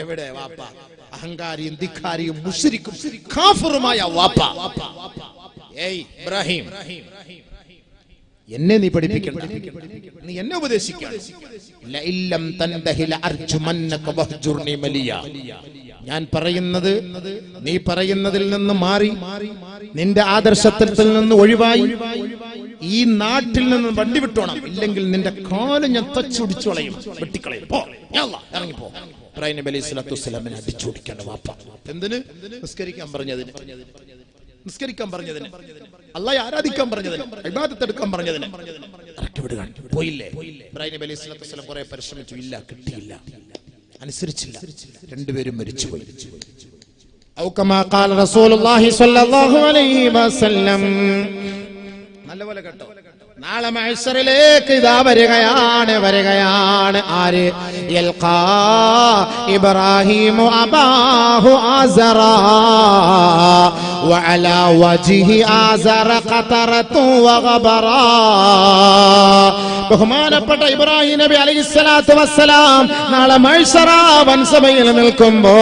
എവിടെ വാപ്പ? അഹങ്കാരിയും ധിക്കാരിയും മുശ്രിക്കും കാഫിറുമായ വാപ്പ. ഏയ് ഇബ്രാഹിം, എന്നെ നീ പഠിപ്പിക്കണം, നീ എന്നെ ഉപദേശിക്കണം. ഞാൻ പറയുന്നത് നീ പറയുന്നതിൽ നിന്ന് മാറി, നിന്റെ ആദർശത്തിൽ നിന്ന് ഒഴിവായി ഈ നാട്ടിൽ നിന്ന് വണ്ടി വിട്ടോണം. ഇല്ലെങ്കിൽ നിന്റെ കാല് ഞാൻ തച്ചുടിച്ചു കളയും, വെട്ടിക്കളയും. ഇറങ്ങിപ്പോ. ഇബ്രാഹിം നബി അലൈഹിസ്സലാത്തു വസ്സലാമിനെ അടിച്ചോടിക്കേണ്ട വാപ്പ. എന്തിന്? നിസ്കരിക്കാൻ പറഞ്ഞതിന്, അല്ലാഹുവെ ആരാധിക്കാൻ പറഞ്ഞതിന്, ഇബാദത്ത് എടുക്കാൻ പറഞ്ഞതിന് ഇറക്കി വിടുകയാണ്. പോയില്ലേ? ഇബ്രാഹിം നബി അലൈഹിസ്സലാത്തു വസ്സലാം കുറെ പരിശ്രമിച്ചു, ഇല്ല, കിട്ടിയില്ല, അനുസരിച്ചില്ല. രണ്ടുപേരും മരിച്ചുപോയി. ഔ കമാ ഖാല റസൂലുള്ളാഹി സ്വല്ലല്ലാഹു അലൈഹി വസല്ലം. നല്ലപോലെ കേട്ടോ. നാളെ മഹ്ശറിലേക്ക് ഇതാ വരികയാണ് ആര്? യൽഖാ ഇബ്രാഹീമു അബാഹു ആസറ വഅലാ വജ്ഹി ആസറ ഖതറതു വഗബറാ. ബഹുമാനപ്പെട്ട ഇബ്രാഹിം നബി അലൈഹിസ്സലാത്തു വസ്സലാം നാളെ മഹ്ശറ വൻസഭയിൽ നിൽക്കുമ്പോ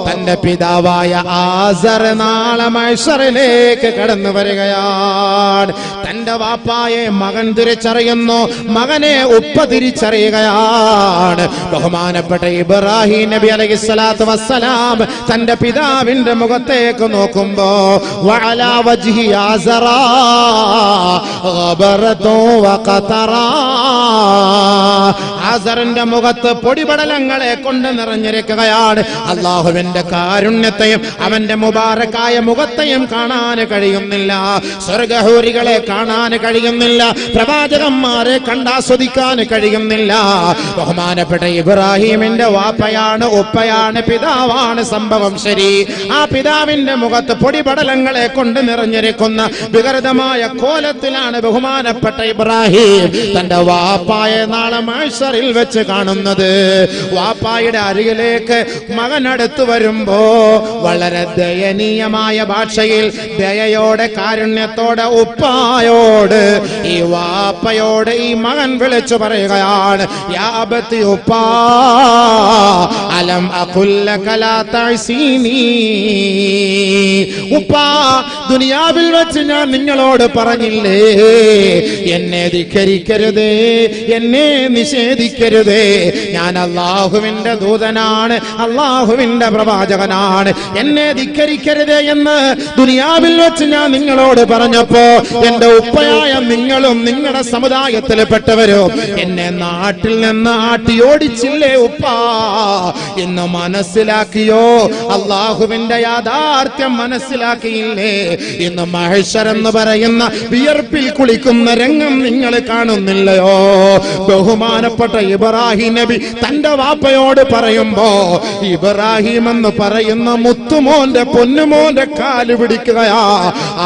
തന്റെ പിതാവായ ആസർ നാളെ മഹ്ശറിലേക്ക് കടന്നു വരികയാണ്. തന്റെ വാപ്പായെ മകൻ തിരിച്ചറിയുന്നു, മകനെ ഉപ്പ തിരിച്ചറിയുകയാണ്. ബഹുമാനപ്പെട്ട ഇബ്രാഹിം നബി അലൈഹിസ്സലാത്തു വസ്സലാം തന്റെ പിതാവിന്റെ മുഖത്തേക്ക് നോക്കുമ്പോ വഅലാ വജ്ഹി ആസറ ഗബറതു വഖതറ. ആസറിന്റെ മുഖത്ത് പൊടിപടലങ്ങളെ കൊണ്ട് നിറഞ്ഞിരിക്കുകയാണ്. അല്ലാഹുവിന്റെ കാരുണ്യത്തെയും അവന്റെ മുബാറക്കായ മുഖത്തെയും കാണാൻ കഴിയുന്നില്ല, സ്വർഗ്ഗഹൂരികളെ കാണാൻ കഴിയുന്നില്ല, പ്രവാചകന്മാരെ കണ്ടാസ്വദിക്കാൻ കഴിയുന്നില്ല. ബഹുമാനപ്പെട്ട ഇബ്രാഹിമിന്റെ വാപ്പയാണ്, ഉപ്പയാണ്, പിതാവാണ് സംഭവം ശരി. ആ പിതാവിന്റെ മുഖത്ത് പൊടിപടലങ്ങളെ കൊണ്ട് നിറഞ്ഞിരിക്കുന്ന വികൃതമായ കോലത്തിലാണ് ബഹുമാനപ്പെട്ട ഇബ്രാഹിം തന്റെ വാപ്പായെ നാളെ മഹ്ശറിൽ വെച്ച് കാണുന്നത്. വാപ്പായുടെ അരികിലേക്ക് മകൻ അടുത്തു വരുമ്പോ വളരെ ദയനീയമായ ഭാഷയിൽ ദയയോടെ കാരുണ്യത്തോടെ ഉപ്പായോട്, ഈ വാപ്പയോട് ഈ മകൻ വിളിച്ചു പറയുകയാണ്, യാ അബതി ഉപ്പാ അലം അഖുൽ ലക ലാ തഅസീനി. ഉപ്പാ, ദുനിയാവിൽ വെച്ച് ഞാൻ നിങ്ങളോട് പറഞ്ഞില്ലേ എന്നെ ധിക്കരിക്കരുതേ, എന്നെ നിഷേധിക്കരുതേ. ഞാൻ അല്ലാഹുവിന്റെ ദൂതനാണ്, അല്ലാഹുവിന്റെ പ്രവാചകനാണ്, എന്നെ ധിക്കരിക്കരുതേ എന്ന് ദുനിയാവിൽ വെച്ച് ഞാൻ നിങ്ങളോട് പറഞ്ഞപ്പോ എന്റെ ഉപ്പയായ നിങ്ങളും നിങ്ങളുടെ സമുദായത്തിൽപ്പെട്ടവരും എന്നെ നാട്ടിൽ നിന്ന് ആട്ടിയോടിച്ചില്ലേ ഉപ്പാ എന്ന് മനസ്സിലാക്കിയോ? അല്ലാഹുവിന്റെ യാഥാർത്ഥ്യം മനസ്സിലാക്കിയില്ലേ? ഇന്ന് മഹ്ശർ എന്ന് പറയുന്ന വിയർപ്പിൽ കുളിക്കുന്ന രംഗം നിങ്ങൾ കാണുന്നില്ലയോ? ബഹുമാനപ്പെട്ട ഇബ്രാഹിം നബി തന്റെ വാപ്പയോട് പറയുമ്പോ ഇബ്രാഹിം എന്ന് പറയുന്ന മുത്തുമോന്റെ പൊന്നുമോന്റെ കാല് പിടിക്കുകയാ.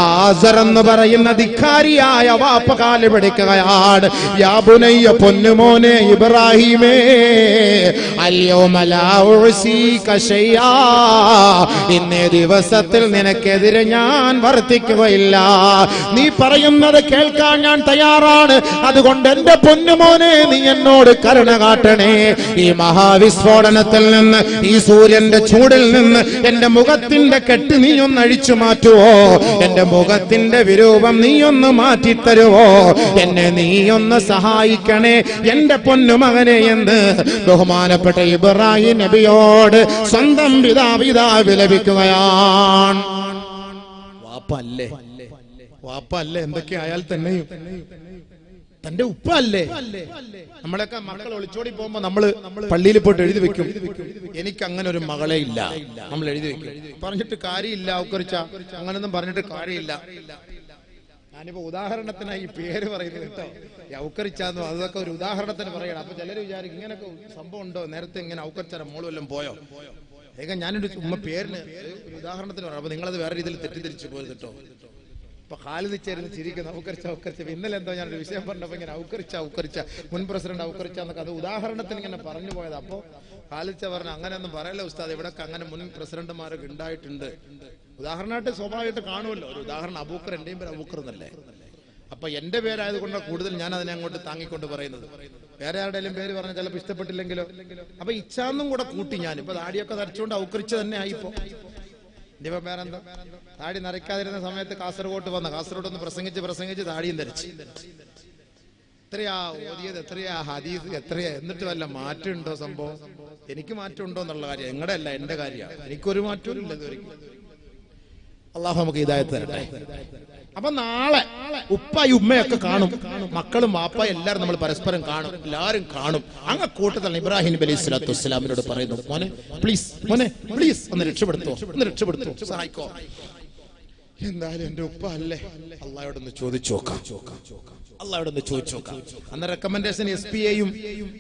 ആസർ എന്ന് പറയുന്ന ധിക്കാരിയായ വാപ്പ കാല് പിടിക്കുകയാണ്. യാ ബുനയ്യ, പൊന്നുമോനെ ഇബ്രാഹിമേ, അൽയൗമ ലാ ഉസീക ശൈആ, ഇന്നേ ദിവസത്തിൽ നിനക്കെതിരെ ഞാൻ വർത്തിക്കുകയില്ല. നീ പറയുന്നത് കേൾക്കാൻ ഞാൻ തയ്യാറാണ്. അതുകൊണ്ട് എന്റെ പൊന്നുമോനെ നീ എന്നോട് കരുണ കാട്ടണേ. ഈ മഹാവിസ്ഫോടനത്തിൽ നിന്ന്, ഈ സൂര്യന്റെ ചൂടിൽ നിന്ന് എന്റെ മുഖത്തിന്റെ കെട്ട് നീ ഒന്ന് അഴിച്ചു മാറ്റുവോ? എന്റെ മുഖത്തിന്റെ വിരൂപം നീ ഒന്ന് മാറ്റിത്തരുവോ? എന്നെ നീ ഒന്ന് സഹായിക്കണേ എന്റെ പൊന്നുമകനെ എന്ന് ബഹുമാനപ്പെട്ട ഇബ്രാഹിം നബിയോട് സ്വന്തം പിതാ വിലപിക്കുകയാണ്. വാപ്പല്ലേ എന്തൊക്കെ ആയാൽ തന്നെയും തന്റെ ഉപ്പ അല്ലേ? നമ്മളൊക്കെ മക്കൾ ഒളിച്ചോടി പോകുമ്പോ നമ്മള് പള്ളിയിൽ പോയിട്ട് എഴുതി വെക്കും, എനിക്ക് അങ്ങനെ ഒരു മകളെ ഇല്ല. നമ്മൾ എഴുതി വെക്കും. പറഞ്ഞിട്ട് കാര്യമില്ല, ഔക്കറിച്ച അങ്ങനൊന്നും പറഞ്ഞിട്ട് കാര്യമില്ല. ഞാനിപ്പോ ഉദാഹരണത്തിനായി ഈ പേര് പറയുന്നത് കേട്ടോ, ഔക്കറിച്ചാന്നോ അതൊക്കെ ഒരു ഉദാഹരണത്തിന് പറയണം. അപ്പൊ ചിലര് വിചാരിക്കും ഇങ്ങനൊക്കെ സംഭവം ഉണ്ടോ, നേരത്തെ ഇങ്ങനെ ഔക്കറിച്ചാര മോളും എല്ലാം പോയോ? ഞാനൊരു പേരിന് ഒരു ഉദാഹരണത്തിന് പറയാം. അപ്പൊ നിങ്ങളത് വേറെ രീതിയിൽ തെറ്റിദ്ധരിച്ചു പോയത് കേട്ടോ. ഇപ്പൊ ഖാലിദ് ചേർന്ന് ചിരിക്കുന്നു, ഔക്കറിച്ച. ഇന്നലെ എന്തോ ഞാനൊരു വിഷയം പറഞ്ഞപ്പോ ഇങ്ങനെ ഔക്കറിച്ച മുൻ പ്രസിഡന്റ് ഔക്കറിച്ച എന്നൊക്കെ അത് ഉദാഹരണത്തിന് ഇങ്ങനെ പറഞ്ഞു പോയത്. അപ്പൊ ഖാലിദ് പറഞ്ഞു അങ്ങനെയൊന്നും പറയല്ല ഉസ്താദ്, ഇവിടൊക്കെ അങ്ങനെ മുൻ പ്രസിഡന്റുമാരൊക്കെ ഉണ്ടായിട്ടുണ്ട്. ഉദാഹരണമായിട്ട് സ്വാഭാവികമായിട്ട് കാണുമല്ലോ ഒരു ഉദാഹരണം. അബൂക്കർ, എന്റെയും പേര് അബൂക്കർ എന്നല്ലേ. അപ്പൊ എന്റെ പേരായതുകൊണ്ട് കൂടുതൽ ഞാൻ അതിനെ അങ്ങോട്ട് താങ്ങിക്കൊണ്ട് പറയുന്നത്. വേറെ ആരുടെയും പേര് പറഞ്ഞാൽ ചിലപ്പോൾ ഇഷ്ടപ്പെട്ടില്ലെങ്കിലോ. അപ്പൊ ഇച്ഛാന്നും കൂടെ കൂട്ടി ഞാൻ ഇപ്പൊ താടിയൊക്കെ ധരിച്ചുകൊണ്ട് ഔക്കറിച്ച തന്നെ ആയിപ്പോ. ഇനിയിപ്പോ വേറെന്താ, താടി നരയ്ക്കാതിരുന്ന സമയത്ത് കാസർഗോഡ് ഒന്ന് പ്രസംഗിച്ച് താടിയും ധരിച്ച്. എത്രയാ ഓതിയത്, എത്രയാ ഹദീസ്, എത്രയാ, എന്നിട്ട് വല്ല മാറ്റമുണ്ടോ സംഭവം? എനിക്ക് മാറ്റമുണ്ടോ എന്നുള്ള കാര്യം എങ്ങളുടെ അല്ല, എന്റെ കാര്യമാണ്. എനിക്കൊരു മാറ്റവും ഇല്ല ഇതുവരെ. അള്ളാഹു നമുക്ക് ഹിദായത്ത് തരട്ടെ. അപ്പൊ നാളെ ഉപ്പായി ഉമ്മയൊക്കെ കാണും, മക്കളും വാപ്പായും എല്ലാവരും നമ്മൾ പരസ്പരം കാണും, എല്ലാവരും കാണും. അങ്ങ് കൂട്ടത്തിൽ ഇബ്രാഹിം നബി അലൈഹി സ്വലാത്തു വസ്സലാമിനോട് പറയുന്നു, മോനെ പ്ലീസ് ഒന്ന് രക്ഷപ്പെടുത്തോ, സഹായിക്കോ. എന്തായാലും എന്റെ ഉപ്പ അല്ലേ, അള്ളാഹയോടൊന്ന് ചോദിച്ചു നോക്കാം. അന്ന് റെക്കമെൻഡേഷൻ SP യെയും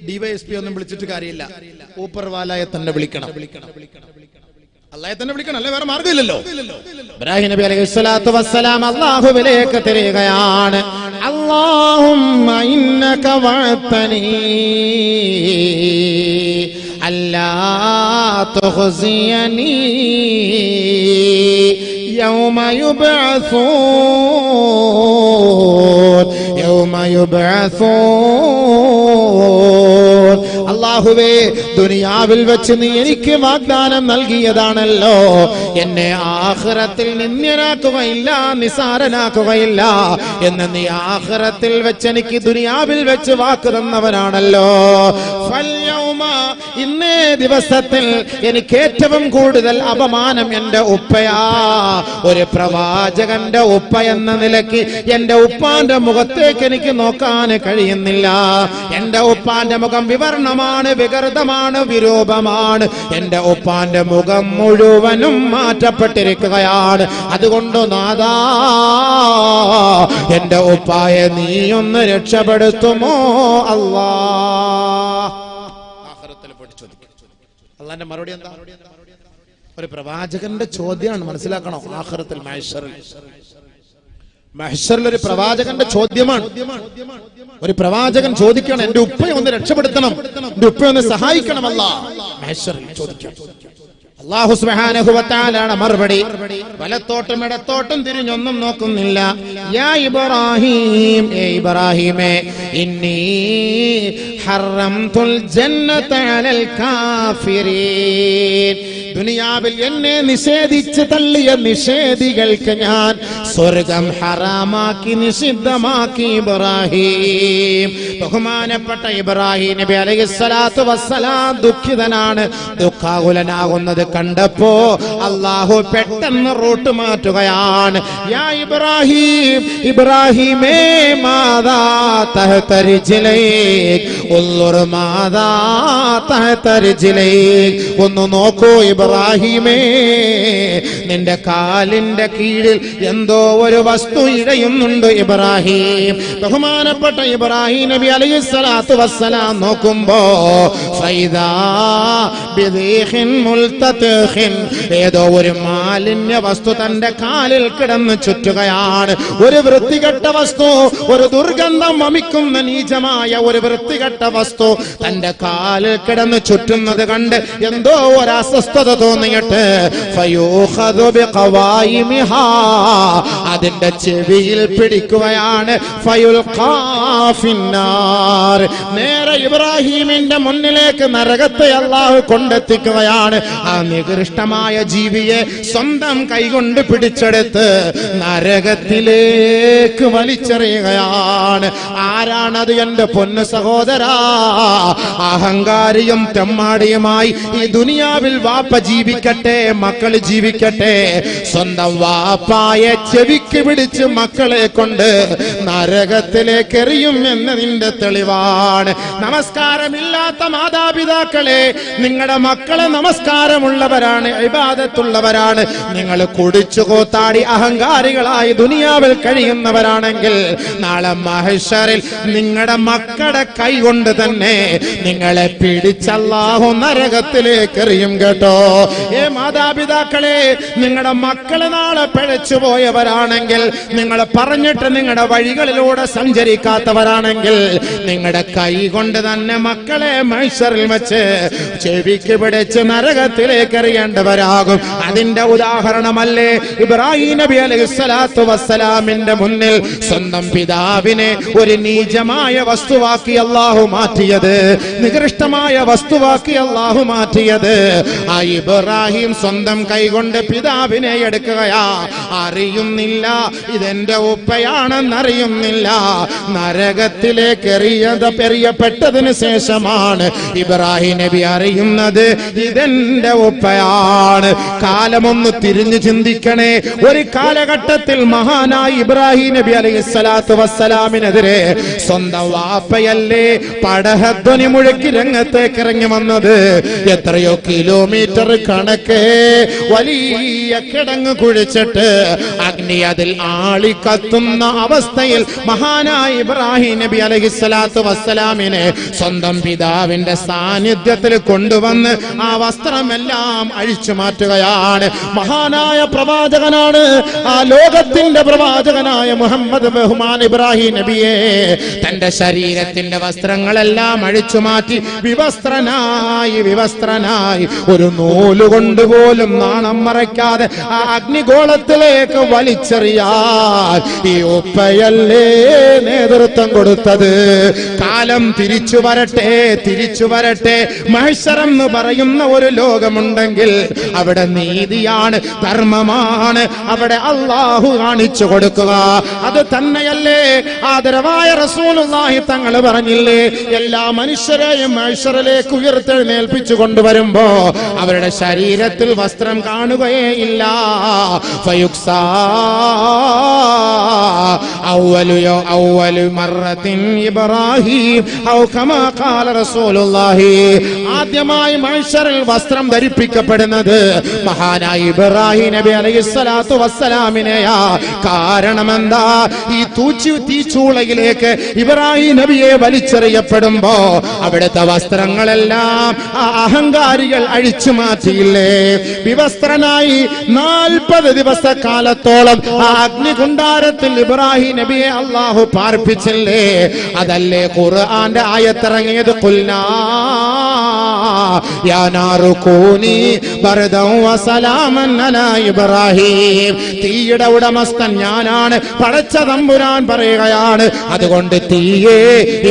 DYSP ഒന്നും വിളിച്ചിട്ട് കാര്യമില്ല, ഊപ്പർവാലയെ തന്നെ വിളിക്കണം. അല്ലാഹെ തന്നെ വിളിക്കണം, അല്ലേ വേറെ മാർഗ്ഗമില്ലല്ലോ. ഇബ്രാഹിം നബി അലൈഹിസ്സലാത്തു വസ്സലാം അല്ലാഹുവിലേക്ക് തിരിയുകയാണ്. അല്ലാഹുമ്മ ഇന്നക വഅതനി അല്ലാ തുഖ്സിയനി യൗമ യുബ്അസൂൻ. അല്ലാഹുവേ, ദുനിയാവിൽ വെച്ച് നീ എനിക്ക് വാഗ്ദാനം നൽകിയതാണല്ലോ, എന്നെ ആഖിറത്തിൽ നിന്ദ്യനാക്കുകയില്ല, നിസാരനാക്കുകയില്ല എന്ന് നീ ആഖിറത്തിൽ വെച്ച് എനിക്ക് ദുനിയാവിൽ വെച്ച് വാക്ക് തന്നവനാണല്ലോ. ഫൽയൗമ, ഇന്നേ ദിവസത്തിൽ എനിക്ക് ഏറ്റവും കൂടുതൽ അപമാനം എന്റെ ഉപ്പയാ. ഒരു പ്രവാചകന്റെ ഉപ്പ എന്ന നിലയ്ക്ക് എന്റെ ഉപ്പാന്റെ മുഖത്തേക്ക് എനിക്ക് നോക്കാൻ കഴിയുന്നില്ല. എന്റെ ഉപ്പാന്റെ മുഖം വിവർണമാണ്, വികൃതമാണ്, വിരൂപമാണ്. എന്റെ ഉപ്പാന്റെ മുഖം മുഴുവനും മാറ്റപ്പെട്ടിരിക്കുകയാണ്. അതുകൊണ്ട് നാഥാ, എന്റെ ഉപ്പായെ നീ ഒന്ന് രക്ഷപ്പെടുത്തുമോ അല്ലാ? അള്ളാന്റെ മറുപടി എന്താ? ഒരു പ്രവാചകന്റെ ചോദ്യമാണ്, മനസ്സിലാക്കണം. ആഖിറത്തിൽ മഹ്ശറിൽ ഒരു പ്രവാചകന്റെ ചോദ്യമാണ്. ഒരു പ്രവാചകൻ ചോദിക്കണം, എന്റെ ഉപ്പയെ ഒന്ന് രക്ഷപ്പെടുത്തണം, എന്റെ ഉപ്പയെ ഒന്ന് സഹായിക്കണം അല്ലാഹ്. മഹ്ശറിൽ ചോദിക്കണം. അല്ലാഹു സുബ്ഹാനഹു വ തആലയുടെ മറുപടി, വലത്തോട്ടും ഇടത്തോട്ടും തിരിഞ്ഞൊന്നും നോക്കുന്നില്ല. യാ ഇബ്രാഹിം, ഏ ഇബ്രാഹിമേ, ഇന്നി ഹറംതുൽ ജന്നത അലൽ കാഫിരീൻ. ദുനിയാവിൽ എന്നെ നിഷേധിച്ച് തള്ളിയ നിഷേധികൾക്ക് ഞാൻ സ്വർഗം ഹറാമാക്കി, നിഷിദ്ധമാക്കി. ഇബ്രാഹിം, ബഹുമാനപ്പെട്ട ഇബ്രാഹിം നബി അലൈഹിസ്സലാത്തു വസ്സലാം ദുഃഖിതനാണ്. ദുഃഖാകുലനാകുന്നത് കണ്ടപ്പോ അല്ലാഹു പെട്ടെന്ന് റൂട്ട് മാറ്റുകയാണ്. യാ ഇബ്രാഹിം, ഇബ്രാഹിമേ, മാദാ തഹത റിജ്ലൈക്, ഉൻദുർ മാദാ തഹത റിജ്ലൈക്. ഒന്ന് നോക്കൂ ഇബ്രാഹിമേ, നിന്റെ കാലിന്റെ കീഴിൽ എന്തോ ഒരു വസ്തു ഇഴയുന്നുണ്ട്. ഇബ്രാഹിം, ബഹുമാനപ്പെട്ട ഇബ്രാഹിം നബി അലൈഹിസ്സലാത്തു വസ്സലാം നോക്കുമ്പോ ഫൈദാ ബിദീഖിൻ മുൽതതിഖിൻ, ഏതോ ഒരു മാലിന്യ വസ്തു തന്റെ കാലിൽ കിടന്ന് ചുറ്റുകയാണ്. ഒരു വൃത്തികെട്ട വസ്തു, ഒരു ദുർഗന്ധം വമിക്കുന്ന നീചമായ ഒരു വൃത്തികെട്ട വസ്തു തന്റെ കാലിൽ കിടന്ന് ചുറ്റുന്നത് കണ്ട് എന്തോ ഒരു അസ്വസ്ഥത തോന്നിയിട്ട് ഫയൂഖദു ബിഖവായിമിഹാ, അതിന്റെ ചെവിയിൽ പിടിക്കുകയാണ്. ഫയുൽഖാ ഫിന്നാർ, നേരെ ഇബ്രാഹിമിന്റെ മുന്നിലേക്ക് നരകത്തെ അല്ലാഹു കൊണ്ടെത്തിക്കുകയാണ്. ആ നികൃഷ്ടമായ ജീവിയെ സ്വന്തം കൈകൊണ്ട് പിടിച്ചെടുത്ത് നരകത്തിലേക്ക് വലിച്ചെറിയുകയാണ്. ആരാണത്? എന്റെ പൊന്നു സഹോദരാ, അഹങ്കാരിയും തെമ്മാടിയുമായി ഈ ദുനിയാവിൽ വാപ്പ ജീവിക്കട്ടെ, മക്കള് ജീവിക്കട്ടെ, സ്വന്തം വാപ്പായെ ചെവിക്ക് പിടിച്ച് മക്കളെ കൊണ്ട് നരകത്തിലേക്ക് എറിയും എന്നതിന്റെ തെളിവാണ്. നമസ്കാരമില്ലാത്ത മാതാപിതാക്കളെ, നിങ്ങളുടെ മക്കളെ നമസ്കാരമുള്ളവരാണ്, ഇബാദത്തുള്ളവരാണ്. നിങ്ങൾ കുടിച്ചു കൂത്താടി അഹങ്കാരികളായി ദുനിയാവിൽ കഴിയുന്നവരാണെങ്കിൽ നാളെ മഹ്ശറിൽ നിങ്ങളുടെ മക്കളുടെ കൈ കൊണ്ട് തന്നെ നിങ്ങളെ പിടിച്ചല്ലാഹു നരകത്തിലേക്ക് എറിയും കേട്ടോ. ഏ മാതാപിതാക്കളെ, നിങ്ങളുടെ മക്കളെ നാളെ പിഴച്ചു പോയവരാണെങ്കിൽ, നിങ്ങൾ പറഞ്ഞിട്ട് നിങ്ങളുടെ വഴികളിലൂടെ സഞ്ചരിക്കാത്തവരാണെങ്കിൽ, നിങ്ങളുടെ കൈ കൊണ്ട് തന്നെ മക്കളെ മഹ്ശറിൽ വെച്ച് ചെവിക്ക് പിടിച്ച് നരകത്തിലേക്ക് എറിയേണ്ടവരാകും. അതിന്റെ ഉദാഹരണമല്ലേ ഇബ്രാഹിം നബി അലൈഹിസ്സലാത്തു വസ്സലാമിന്റെ മുന്നിൽ സ്വന്തം പിതാവിനെ ഒരു നീചമായ വസ്തുവാക്കി അല്ലാഹു മാറ്റിയത്, നികൃഷ്ടമായ വസ്തുവാക്കി അല്ലാഹു മാറ്റിയത്. ആ ഇബ്രാഹിം സ്വന്തം കൈകൊണ്ട് പിതാവിനെ എടുക്കുകയാ. അറിയുന്നില്ല ഇതെന്റെ ഉപ്പയാണെന്നറിയുന്നില്ല. നരകത്തിലേക്ക് എറിയപ്പെട്ടതിന് ശേഷമാണ് ഇബ്രാഹിം നബി അറിയുന്നത് ഇതെന്റെ ഉപ്പയാണ്. കാലമൊന്ന് തിരിഞ്ഞു ചിന്തിക്കണേ. ഒരു കാലഘട്ടത്തിൽ മഹാനായി ഇബ്രാഹിം നബി അലൈഹിസ്സലാത്തു വസ്സലാമിനെതിരെ സ്വന്തം വാപ്പയല്ലേ പടഹധ്വനി മുഴക്കി രംഗത്തേക്ക് ഇറങ്ങി വന്നത്. എത്രയോ കിലോമീറ്റർ കണക്ക് വലിയ കിടങ്ങ് കുഴിച്ചിട്ട് അഗ്നി അതിൽ ആളിക്കത്തുന്ന അവസ്ഥയിൽ മഹാനായ ഇബ്രാഹിം നബി അലൈഹിസ്സലാത്തു വസ്സലാമിനെ സ്വന്തം പിതാവിന്റെ സാന്നിധ്യത്തിൽ കൊണ്ടുവന്ന് ആ വസ്ത്രമെല്ലാം അഴിച്ചു മാറ്റുകയാണ്. മഹാനായ പ്രവാചകനാണ്, ആ ലോകത്തിന്റെ പ്രവാചകനായ മുഹമ്മദ് ബഹുമാൻ ഇബ്രാഹിം നബിയെ തന്റെ ശരീരത്തിന്റെ വസ്ത്രങ്ങളെല്ലാം അഴിച്ചു മാറ്റി വിവസ്ത്രനായി ഒരു നൂലുകൊണ്ട് പോലും നാണം മറയ്ക്കാതെ ആ അഗ്നിഗോളത്തിലേക്ക് വലിച്ചെറിയാൻ ഈ ഉപ്പയല്ലേ നേതൃത്വം കൊടുത്തത്. കാലം തിരിച്ചു വരട്ടെ. മഹ്ശറം എന്ന് പറയുന്ന ഒരു ലോകമുണ്ടെങ്കിൽ അവിടെ നീതിയാണ്, ധർമ്മമാണ് അവിടെ അള്ളാഹു കാണിച്ചു കൊടുക്കുക. അത് തന്നെയല്ലേ ആദരവായ റസൂലുള്ളാഹി തങ്ങൾ പറഞ്ഞില്ലേ, എല്ലാ മനുഷ്യരെയും മഹ്ശറിലേക്ക് ഉയർത്തെഴുന്നേൽപ്പിച്ചു കൊണ്ടുവരുമ്പോ അവരുടെ ശരീരത്തിൽ വസ്ത്രം കാണുകയേ ഇല്ല. ഫയുക്സാ അവ്വലു മർറത്തിൻ ഇബ്രാഹിം ഔ കമാ ഖാല റസൂലുള്ളാഹി. ആദ്യമായി മഹ്ശറിൽ വസ്ത്രം ധരിപ്പിക്കപ്പെടുന്നത് മഹാനായ ഇബ്രാഹിം നബി അലൈഹിസ്സലാത്തു വസ്സലാമിനെയാ. കാരണം എന്താ? ഈ തീച്ചൂളയിലേക്ക് ഇബ്രാഹിം നബിയെ വലിച്ചെറിയപ്പെടുമ്പോ അവിടുത്തെ വസ്ത്രങ്ങളെല്ലാം ആ അഹങ്കാരികൾ അഴിച്ചു മാറ്റിയില്ലേ. വിവസ്ത്രനായി 40 ദിവസക്കാലത്തോളം ആ അഗ്നികുണ്ടാരത്തിൽ ഇബ്രാഹിം നബിയെ അള്ളാഹു പാർപ്പിച്ചില്ലേ. അതല്ലേ ഖുർആന്റെ ആയത്തിറങ്ങിയത്, ഖുൽനാ യാ നാറു കൂനി ബർദൻ വസലാമൻ അലാ ഇബ്രാഹിം. തീയുടെ ഉടമസ്ഥൻ ഞാനാണ്, പടച്ച തമ്പുരാൻ പറയുകയാണ്. അതുകൊണ്ട് തീയേ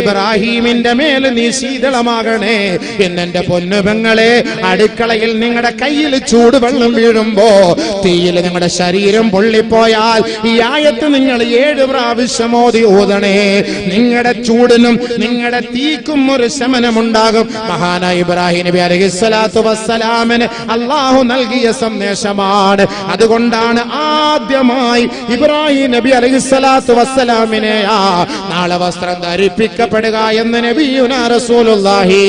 ഇബ്രാഹിമിന്റെ മേൽ നീ ശീതളമാകണേ എന്നെന്റെ പൊന്നുപെങ്ങളെ. അടുക്കളയിൽ നിങ്ങളുടെ കയ്യിൽ ചൂടുവെള്ളം വീഴുമ്പോ തീയിൽ നിങ്ങളുടെ ശരീരം പൊള്ളിപ്പോയാൽ ഈ ആയത്ത് നിങ്ങൾ 7 പ്രാവശ്യം ഓതണേ. നിങ്ങളുടെ ചൂടിനും നിങ്ങളുടെ തീക്കും ഒരു ശമനമുണ്ടാകും. മഹാനായ ഇബ്രാഹിം നബി അലൈഹിസ്സലാത്തു വസ്സലാമിന് അള്ളാഹു നൽകിയ സന്ദേശമാണ്. അതുകൊണ്ടാണ് ആദ്യമായി ഇബ്രാഹിം നബി അലൈഹിസ്സലാത്തു വസ്സലാമിനെ നാളെ വസ്ത്രം ധരിപ്പിക്കപ്പെടുക എന്ന് നബിയുനാ റസൂലുള്ളാഹി.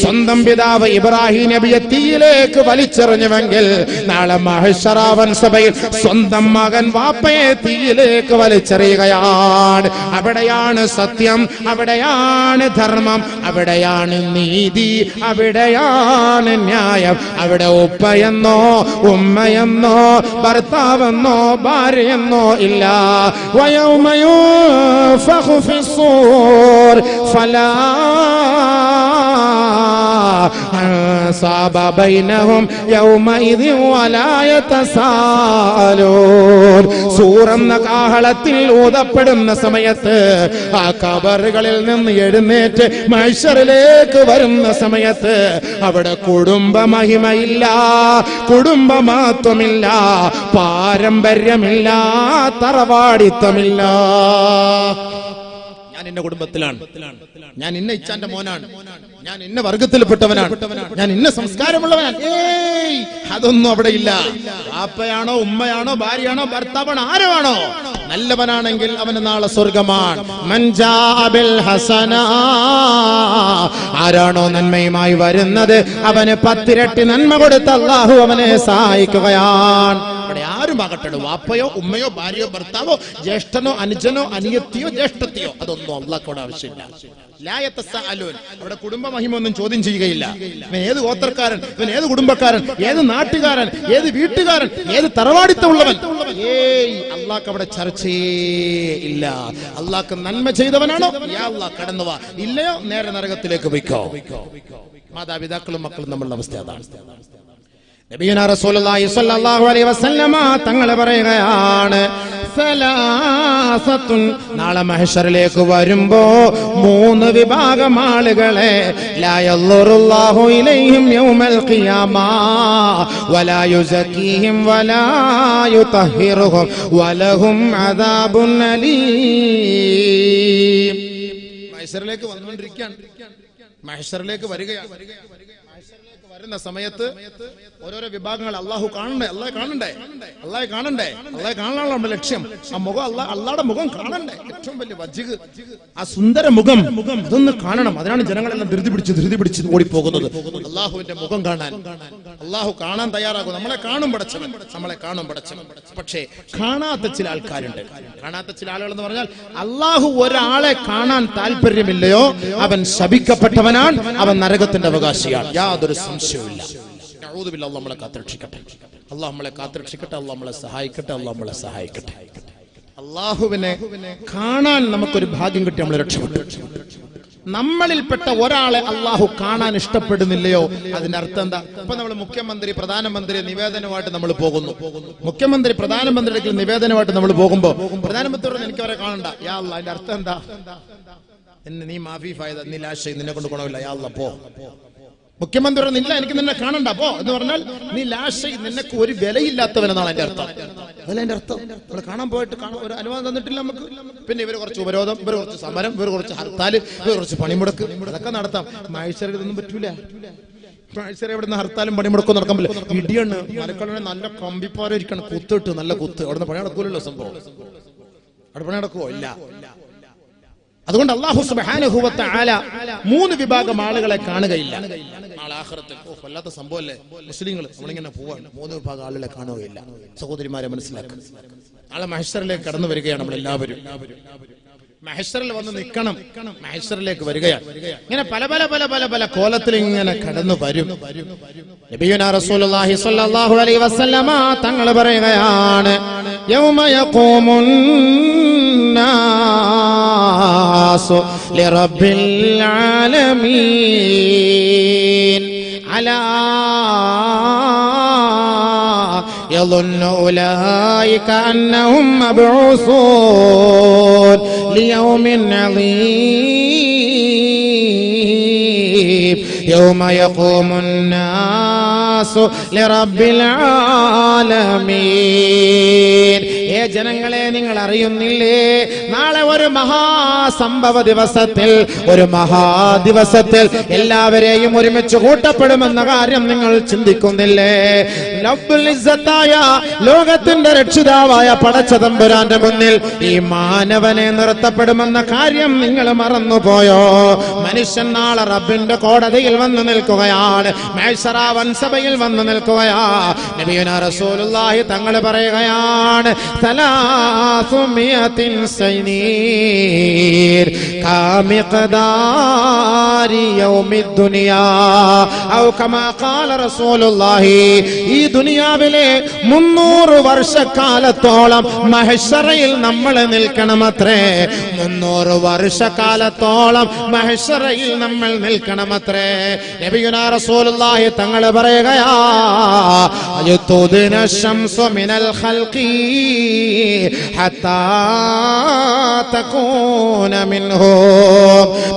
സ്വന്തം പിതാവ് ഇബ്രാഹിം നബിയെ തീയിലേക്ക് വലിച്ചെറിഞ്ഞുവെങ്കിൽ നാളെ മഹ്ശറാവൻ സഭയിൽ സ്വന്തം മകൻ വാപ്പയെ തീയിലേക്ക് വലിച്ചെറിയുകയാണ്. അവിടെയാണ് സത്യം, അവിടെയാണ് ധർമ്മം, അവിടെയാണ് നീതി, അവിടെയാണ് ന്യായം. അവിടെ ഉപ്പയെന്നോ ഉമ്മയെന്നോ ഭർത്താവെന്നോ ഭാര്യയെന്നോ ഇല്ല. വയൗമ യുൻഫഖു ഫിസ്സൂർ ഫലാ അൻസാബ ബൈനഹും യൗമഇദിൻ വലാ യതസാലൂൻ. സൂറെന്ന കാഹളത്തിൽ ഊതപ്പെടുന്ന സമയത്ത് ആ കബറുകളിൽ നിന്ന് എഴുന്നേറ്റ് മഹ്ശറിലേക്ക് വരുന്ന സമയത്ത് അവിടെ കുടുംബ മഹിമയില്ല, കുടുംബമാത്വമില്ല, പാരമ്പര്യമില്ല, തറവാടിത്തമില്ല. ഞാൻ ഇന്ന കുടുംബത്തിലാണ്, ഞാൻ ഇന്ന ഇച്ചാന്റെ മോനാണ്, ഞാൻ ഇന്ന വർഗത്തിൽപ്പെട്ടവനാണ്, ഞാൻ ഇന്ന സംസ്കാരമുള്ളവനാണ്. ഏയ്, അതൊന്നും അവിടെ ഇല്ല. വാപ്പയാണോ ഉമ്മയാണോ ഭാര്യയാണോ ഭർത്താവാണോ ആരോ നല്ലവനാണെങ്കിൽ അവന് നാളെ സ്വർഗമാണ്. മൻജാബിൽ ഹസന, ആരാണോ നന്മയുമായി വരുന്നത് അവന് 10 ഇരട്ടി നന്മ കൊടുത്ത് അല്ലാഹു അവനെ സഹായിക്കുകയാണ്. അവിടെ ആരുമാകട്ടെ, വാപ്പയോ ഉമ്മയോ ഭാര്യയോ ഭർത്താവോ ജ്യേഷ്ഠനോ അനുജനോ അനിയത്തിയോ ജ്യേഷ്ഠത്തിയോ, അതൊന്നും അള്ളാഹുവിടെ ആവശ്യമില്ല. അവിടെ കുടുംബ മഹിമ ഒന്നും ചോദ്യം ചെയ്യുകയില്ല. ഇവൻ ഏത് ഗോത്രക്കാരൻ, ഇവൻ ഏത് കുടുംബക്കാരൻ, ഏത് നാട്ടുകാരൻ, ഏത് വീട്ടുകാരൻ, ഏത് തറവാടിത്തമുള്ളവൻ, ഏയ് അള്ളാഹ് അവിടെ ചർച്ചയേ ഇല്ല. അള്ളാഹ് നന്മ ചെയ്തവനാണോ യാ അള്ളാഹ് കടന്നു വാ, ഇല്ലയോ നേരെ നരകത്തിലേക്ക് പോയിക്കോ. മാതാപിതാക്കളും മക്കളും നമ്മളുടെ അവസ്ഥ അതാണ്. നബിയുനാ റസൂലുള്ളാഹി സ്വല്ലല്ലാഹു അലൈഹി വസല്ലമ തങ്ങൾ പറയുകയാണ്, സലാസത്തുൻ, നാളെ മഹ്ശറിലേക്ക് വരുമ്പോ 3 വിഭാഗം ആളുകളെ ലാ യൻളുറുല്ലാഹു ഇലൈഹിം യൗമൽ ഖിയാമ വലാ യുസക്കീഹിം വലാ യുതഹിറുഹും വലഹും അദാബുൻ അലീം. മഹ്ശറിലേക്ക് വന്നുകൊണ്ടിരിക്കുകയാണ്, മഹ്ശറിലേക്ക് വരികയാണ്. വരുന്ന സമയത്ത് ഓരോരോ വിഭാഗങ്ങൾ അള്ളാഹു കാണണ്ടേ, അള്ളാഹെ കാണണ്ടേ, അള്ളാഹെ കാണണ്ടേ, അള്ളാഹെ കാണാനുള്ള നമ്മുടെ ലക്ഷ്യം. ആ മുഖം അള്ളാഹുടെ മുഖം കാണണ്ടേ, ഏറ്റവും വലിയ വജ്ജിഗ്, ആ സുന്ദര മുഖം അതൊന്ന് കാണണം. അതിനാണ് ജനങ്ങളെല്ലാം ധൃതി പിടിച്ച് ഓടിപ്പോകുന്നത് അള്ളാഹുവിന്റെ മുഖം കാണാൻ. അള്ളാഹു കാണാൻ തയ്യാറാകും. നമ്മളെ കാണും പടച്ചവൻ, നമ്മളെ കാണും പടച്ചവൻ. പക്ഷേ കാണാത്ത ചില ആൾക്കാരുണ്ട്. കാണാത്ത ചില ആളുകൾ എന്ന് പറഞ്ഞാൽ അള്ളാഹു ഒരാളെ കാണാൻ താല്പര്യമില്ലയോ അവൻ ശപിക്കപ്പെട്ടവനാണ്, അവൻ നരകത്തിന്റെ അവകാശിയാണ്, യാതൊരു സംശയവുമില്ല. അല്ലാഹു നമ്മളെ കാത്തുരക്ഷിക്കട്ടെ, അല്ലാഹു നമ്മളെ കാത്തുരക്ഷിക്കട്ടെ, അല്ലാഹു നമ്മളെ സഹായിക്കട്ടെ, അല്ലാഹു നമ്മളെ സഹായിക്കട്ടെ. അള്ളാഹുവിനെ കാണാൻ നമുക്കൊരു ഭാഗ്യം കിട്ടി, നമ്മൾ രക്ഷപ്പെട്ടു. നമ്മളിൽപ്പെട്ട ഒരാളെ അള്ളാഹു കാണാൻ ഇഷ്ടപ്പെടുന്നില്ലയോ അതിന്റെ അർത്ഥം എന്താ? ഇപ്പൊ നമ്മൾ മുഖ്യമന്ത്രി പ്രധാനമന്ത്രി നിവേദനമായിട്ട് നമ്മൾ പോകുന്നു. മുഖ്യമന്ത്രി പ്രധാനമന്ത്രിയുടെ നിവേദനമായിട്ട് നമ്മൾ പോകുമ്പോ പ്രധാനമന്ത്രിയോട് എനിക്ക് അവരെ കാണണ്ട, യാ അല്ലാഹ്, അതിന്റെ അർത്ഥം എന്താ? എന്നെ നീ മാഫി ഫായത, നീ ലാശ, നിന്നെ കൊണ്ട് ഗുണമില്ല, യാ അല്ലാഹ് പോ. മുഖ്യമന്ത്രി ഇല്ല, എനിക്ക് നിന്നെ കാണണ്ട പോ എന്ന് പറഞ്ഞാൽ നീ ലാശ, നിനക്ക് ഒരു വിലയില്ലാത്തവനെന്നാണ് എന്റെ അർത്ഥം. അതല്ല എന്റെ അർത്ഥം. നമ്മൾ കാണാൻ പോയിട്ട് ഒരു അനുവാദം തന്നിട്ടില്ല നമുക്ക്. പിന്നെ ഇവര് കുറച്ച് ഉപരോധം, ഇവർ കുറച്ച് സമരം, ഇവർ കുറച്ച് ഹർത്താല്, ഇവർ കുറച്ച് പണിമുടക്ക്, അതൊക്കെ നടത്താം. മഹേശ്വര ഇതൊന്നും പറ്റൂല. മഹേശ്വര എവിടെ നിന്ന് ഹർത്താലും പണിമുടക്കും നടക്കാൻ പറ്റില്ല. ഇടിയാണ്, മലക്കളെ നല്ല കമ്പിപ്പാറ ഇരിക്കണം, കുത്തിട്ട് നല്ല കുത്ത്. അവിടെ നിന്ന് പണി നടക്കൂലല്ലോ സംഭവം. അവിടെ പണി നടക്കുവോ? ഇല്ല. അതുകൊണ്ട് അല്ലാഹു സുബ്ഹാനഹു വ തആല 3 വിഭാഗം ആളുകളെ കാണുകയില്ല. നാളെ ആഖിറത്തിൽ വല്ലാത്ത സംഭവമല്ലേ മുസ്ലിങ്ങൾ, നമ്മളിങ്ങനെ പോവാണ്. 3 വിഭാഗം ആളുകളെ കാണുകയില്ല. സഹോദരിമാരെ മനസ്സിലാക്കുക, നാളെ മഹ്ശറിലേക്ക് കടന്നു വരികയാണ് നമ്മളെല്ലാവരും. മഹ്ശറിൽ വന്ന് നിൽക്കണം, മഹ്ശറിലേക്ക് വരികയാണ്. ഇങ്ങനെ പല പല പല പല പല കോലത്തിൽ ഇങ്ങനെ കടന്നു വരും. നബിയുനാ റസൂലുള്ളാഹി സ്വല്ലല്ലാഹു അലൈഹി വസല്ലമ തങ്ങൾ പറയുകയാണ്, യൗമ യഖൂമുൻ നാസു ലിറബ്ബിൽ ആലമീൻ അലാ يظن أولئك أنهم مبعوثون ليوم عظيم يوم يقوم الناس لرب العالمين. ജനങ്ങളെ, നിങ്ങൾ അറിയുന്നില്ലേ, നാളെ ഒരു മഹാസംഭവ ദിവസത്തിൽ, ഒരു മഹാദിവസത്തിൽ എല്ലാവരെയും ഒരുമിച്ച് കൂട്ടപ്പെടുമെന്ന കാര്യം നിങ്ങൾ ചിന്തിക്കുന്നില്ലേ? റബ്ബുൽ ഇസ്സത്തായ ലോകത്തിന്റെ രക്ഷിതാവായ പടച്ചതമ്പുരാന്റെ മുന്നിൽ ഈ മാനവനെ നിർത്തപ്പെടുമെന്ന കാര്യം നിങ്ങൾ മറന്നുപോയോ? മനുഷ്യൻ നാളെ റബ്ബിന്റെ കോടതിയിൽ വന്നു നിൽക്കുകയാണ്, മഹ്ശറ വൻസഭയിൽ വന്നു നിൽക്കുകയാ. നബിയുനാ റസൂലുള്ളാഹി തങ്ങൾ പറയുകയാണ്, 300 سنين كمقدار يوم الدنيا أو كما قال رسول الله. ഈ ദുനിയാവിലെ 300 വർഷക്കാലത്തോളം മഹ്ശറയിൽ നമ്മൾ നിൽക്കണമത്രേ. 300 വർഷക്കാലത്തോളം മഹ്ശറയിൽ നമ്മൾ നിൽക്കണമത്രേ. നബിയുനാ റസൂലുള്ളാഹി തങ്ങൾ പറയുകയാ, അയതുദിന ശംസു മിനൽ ഖൽഖി ഹത്താ തകൂന മിൻഹു.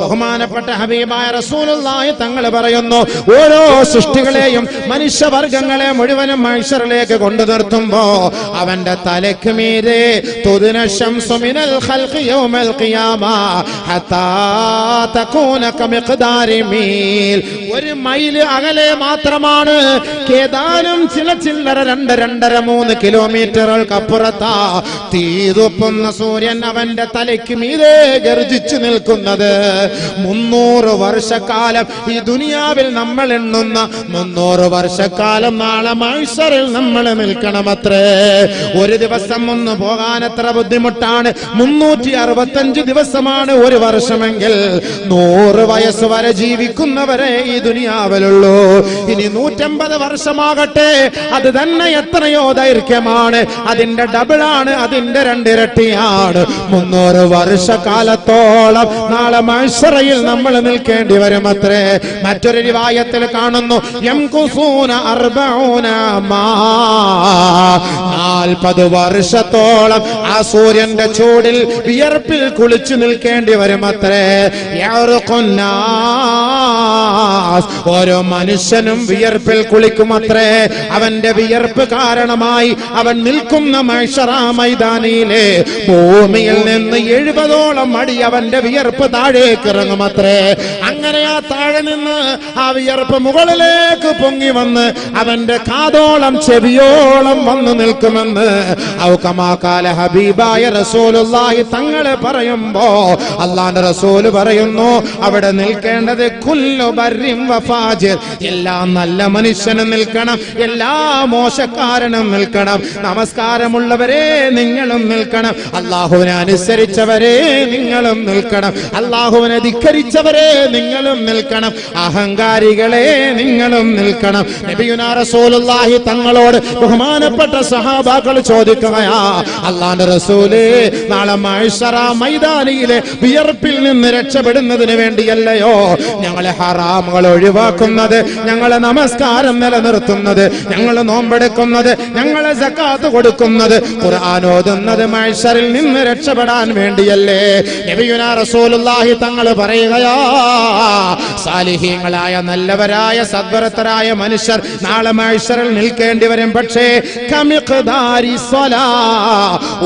ബഹുമാനപ്പെട്ട ഹബീബായ റസൂലുള്ളാഹി തങ്ങൾ പറയുന്നു, ഓരോ സൃഷ്ടികളെയും മനുഷ്യവർഗങ്ങളെ മുഴുവനും മഹ്ശറിലേക്ക് കൊണ്ടു നിർത്തുമ്പോ അവന്റെ തലയ്ക്ക് മീതെ തുദിന ശംസു മിനൽ ഖൽഖി യൗമൽ ഖിയാമ ഹത്താ തകൂന കമിഖ്ദാരി മീൽ. 1 മൈൽ അകലെ മാത്രമാണ്, ഏതാനും ചില്ലറ 2-2.5-3 കിലോമീറ്ററുകൾക്ക് അപ്പുറത്താ തീതുപ്പുന്ന സൂര്യൻ അവന്റെ തലയ്ക്ക് മീതെ ഗർജിച്ചു നിൽക്കുന്നത്. 300 വർഷക്കാലം ഈ ദുനിയാവിൽ നമ്മൾ എണ്ണുന്ന 300 വർഷക്കാലം നാളെ മഹ്ശറിൽ നമ്മൾ നിൽക്കണമത്രേ. ഒരു ദിവസം ഒന്ന് പോകാൻ എത്ര ബുദ്ധിമുട്ടാണ്. 365 ദിവസമാണ് ഒരു വർഷമെങ്കിൽ 100 വയസ്സ് വരെ ജീവിക്കുന്നവരെ ഈ ദുനിയാവിലുള്ളൂ. ഇനി 150 വർഷമാകട്ടെ, അത് തന്നെ എത്രയോ ദൈർഘ്യമാണ്. അതിന്റെ ഡബിളാണ്, അതിന്റെ 2 ഇരട്ടിയാണ്. 300 വർഷക്കാലത്തോളം നാളെ മഹ്ശറയിൽ നമ്മൾ നിൽക്കേണ്ടി വരും അത്രേ. മറ്റൊരു റിവായത്തിൽ കാണുന്നു, യംകുസൂന 40 വർഷത്തോളം ആ സൂര്യന്റെ ചൂടിൽ വിയർപ്പിൽ കുളിച്ചു നിൽക്കേണ്ടി വരും അത്രേ. ഓരോ മനുഷ്യനും വിയർപ്പിൽ കുളിക്കുമത്രേ. അവന്റെ വിയർപ്പ് കാരണമായി അവൻ നിൽക്കുന്ന മഹ്ശറ മൈതാനിയിലെ ഭൂമിയിൽ നിന്ന് 70ഓളം അടി അവന്റെ വിയർപ്പ് താഴേക്ക് ഇറങ്ങുമത്രേ. അങ്ങനെ ആ താഴെ നിന്ന് ആ വിയർപ്പ് മുകളിലേക്ക് പൊങ്ങി വന്ന് അവന്റെ കാതോളം ചെവിയോളം വന്നു നിൽക്കുമെന്ന് ഔകമാകാല ഹബീബായ റസൂലുള്ളാഹി തങ്ങളെ പറയുമ്പോ അല്ലാഹുവിന്റെ റസൂൽ പറയുന്നു, അവിടെ നിൽക്കേണ്ടത് കുല്ലു ബർരിൻ വഫാജിർ, എല്ലാ നല്ല മനുഷ്യനും നിൽക്കണം, എല്ലാ മോശക്കാരനും നിൽക്കണം. നമസ്കാരമുള്ളവരെ നിങ്ങളും നിൽക്കണം, അല്ലാഹുവിനെ അനുസരിച്ചവരെ നിങ്ങളും നിൽക്കണം, അല്ലാഹുവിനെ ധിക്കരിച്ചവരെ നിങ്ങളും നിൽക്കണം, അഹങ്കാരികളെ നിങ്ങളും നിൽക്കണം. നബിയുനാ റസൂലുള്ളാഹി തങ്ങളോട് ബഹുമാനപ്പെട്ട സഹാബാക്കൾ ചോദിക്കുകയാ, അല്ലാഹുവിന്റെ റസൂലേ, നാളെ മഹ്ശറ മൈതാനിയിലെ വിയർപ്പിൽ നിന്ന് രക്ഷപ്പെടുന്നതിന് വേണ്ടിയല്ലയോ ഞങ്ങളെ ഹറാമുകൾ ഒഴിവാക്കുന്നത്, ഞങ്ങളെ നമസ്കാരം നിലനിർത്തുന്നത്, ഞങ്ങൾ നോമ്പെടുക്കുന്നത്, ഞങ്ങളെ സക്കാത്ത് കൊടുക്കുന്നത്, ഖുർആൻ ഓതുന്നത് മഹ്ശറിൽ നിന്ന് രക്ഷപ്പെടാൻ വേണ്ടിയല്ലേ? നബിയുനാ റസൂലുള്ളാഹി തങ്ങൾ പറയുകയാ, സാലിഹീങ്ങളായ നല്ലവരായ സദ്വരത്തരായ മനുഷ്യർ നാളെ മഹ്ശറിൽ നിൽക്കേണ്ടി വരും. പക്ഷേ കമിഖ്ദാരി സ്വലാ,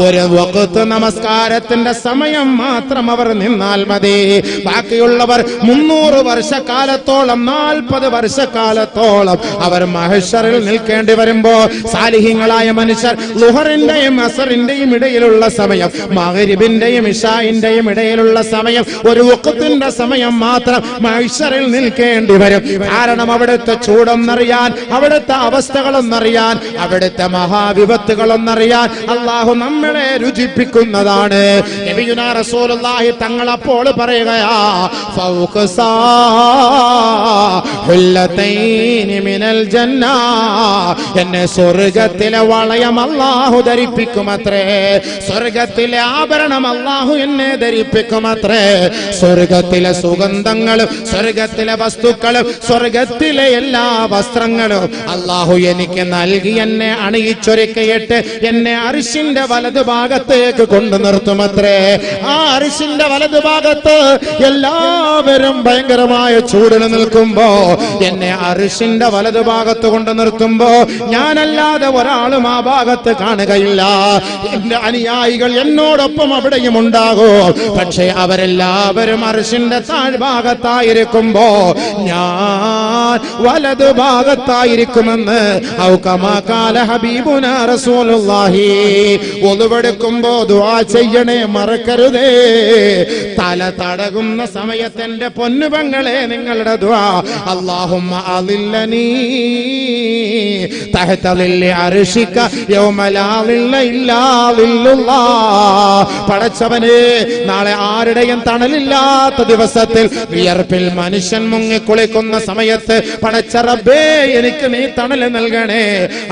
ഒരു വഖ്ത് നമസ്കാരത്തിന്റെ സമയം മാത്രം അവർ നിന്നാൽ മതി. ബാക്കിയുള്ളവർ 300 വർഷക്കാലത്തോളം 40 വർഷക്കാലത്തോളം അവർ മഹ്ശറിൽ നിൽക്കേണ്ടി വരുമ്പോ സാലിഹീങ്ങളായ മനുഷ്യർ ളുഹറിന്റെയും അസറിന്റെയും ഇടയിലുള്ള സമയം, മഗ്രിബിന്റെയും ഇശാഇന്റെയും ഇടയിലുള്ള സമയം, ഒരു വഖ്തിന്റെ സമയം മാത്രം മഹ്ശറിൽ നിൽക്കേണ്ടി വരും. കാരണം അവിടുത്തെ ചൂടൊന്നറിയാൻ, അവിടുത്തെ അവസ്ഥകളൊന്നറിയാൻ, അവിടുത്തെ മഹാവിപത്തുകളൊന്നറിയാൻ അല്ലാഹു നമ്മളെ രുചിപ്പിക്കുന്നതാണ്. നബിയുനാ റസൂലുള്ളാഹി തങ്ങൾ അപ്പോൾ പറയുകയാ, ഫൗഖസാ ഹുല്ലതൈനി മിനൽ ജന്ന, എന്നെ സ്വർഗ്ഗത്തിലെ വളയം അല്ലാഹു ധരിപ്പിക്കുമത്രേ, സ്വർഗ്ഗത്തിലെ ആഭരണം അല്ലാഹു എന്നെ ധരിപ്പിക്കുമത്രേ, സ്വർഗ്ഗത്തിലെ സുഗന്ധങ്ങളും സ്വർഗ്ഗത്തിലെ വസ്തുക്കളും സ്വർഗ്ഗത്തിലെ എല്ലാ വസ്ത്രങ്ങളും അല്ലാഹു എനിക്ക് നൽകി എന്നെ അണിയിച്ചൊരുക്കിയിട്ട് എന്നെ അർശിന്റെ വലതുഭാഗത്തേക്ക് കൊണ്ടു നിർത്തുമത്രേ. ആ അർശിന്റെ വലതുഭാഗത്ത് എല്ലാവരും ഭയങ്കരമായ ചൂടിൽ നിൽക്കുമ്പോ എന്നെ അർശിന്റെ വലതുഭാഗത്ത് കൊണ്ടു നിർത്തുമ്പോ ഞാനല്ലാതെ ഒരാളും ആ ഭാഗത്ത് കാണുകയില്ല. എന്റെ അനുയായികൾ എന്നോടൊപ്പം അവിടെയും ഉണ്ടാകും. പക്ഷേ അവരെല്ലാവരും അർശിന്റെ താഴ്ഭാഗത്തായിരിക്കുമ്പോ ഞാൻ വലതുഭാഗത്തായിരിക്കുമെന്ന് ഔകമാകാല ഹബീബുനാ റസൂലുള്ളാഹി. ഒളുവെടുക്കുമ്പോ ദുആ ചെയ്യണേ, മറക്കരുതേ. തല തടകുന്ന സമയത്ത് എന്റെ പൊന്നുപങ്ങളെ നിങ്ങളുടെ ദുആ, അല്ലാഹുമ്മ അളില്ലനീ തഹത ളില്ലി അർശിക യൗമ ലാ ളില്ല ഇല്ലാ ളില്ലുല്ലാഹ്. പടച്ചവനെ, നാളെ ആരുടെയും തണലില്ലാത്ത ദിവസത്തിൽ വിയർപ്പിൽ മനുഷ്യൻ മുങ്ങിക്കുളിക്കുന്ന സമയത്ത് പടച്ച റബ്ബേ, എനിക്ക് നീ തണല് നൽകണേ,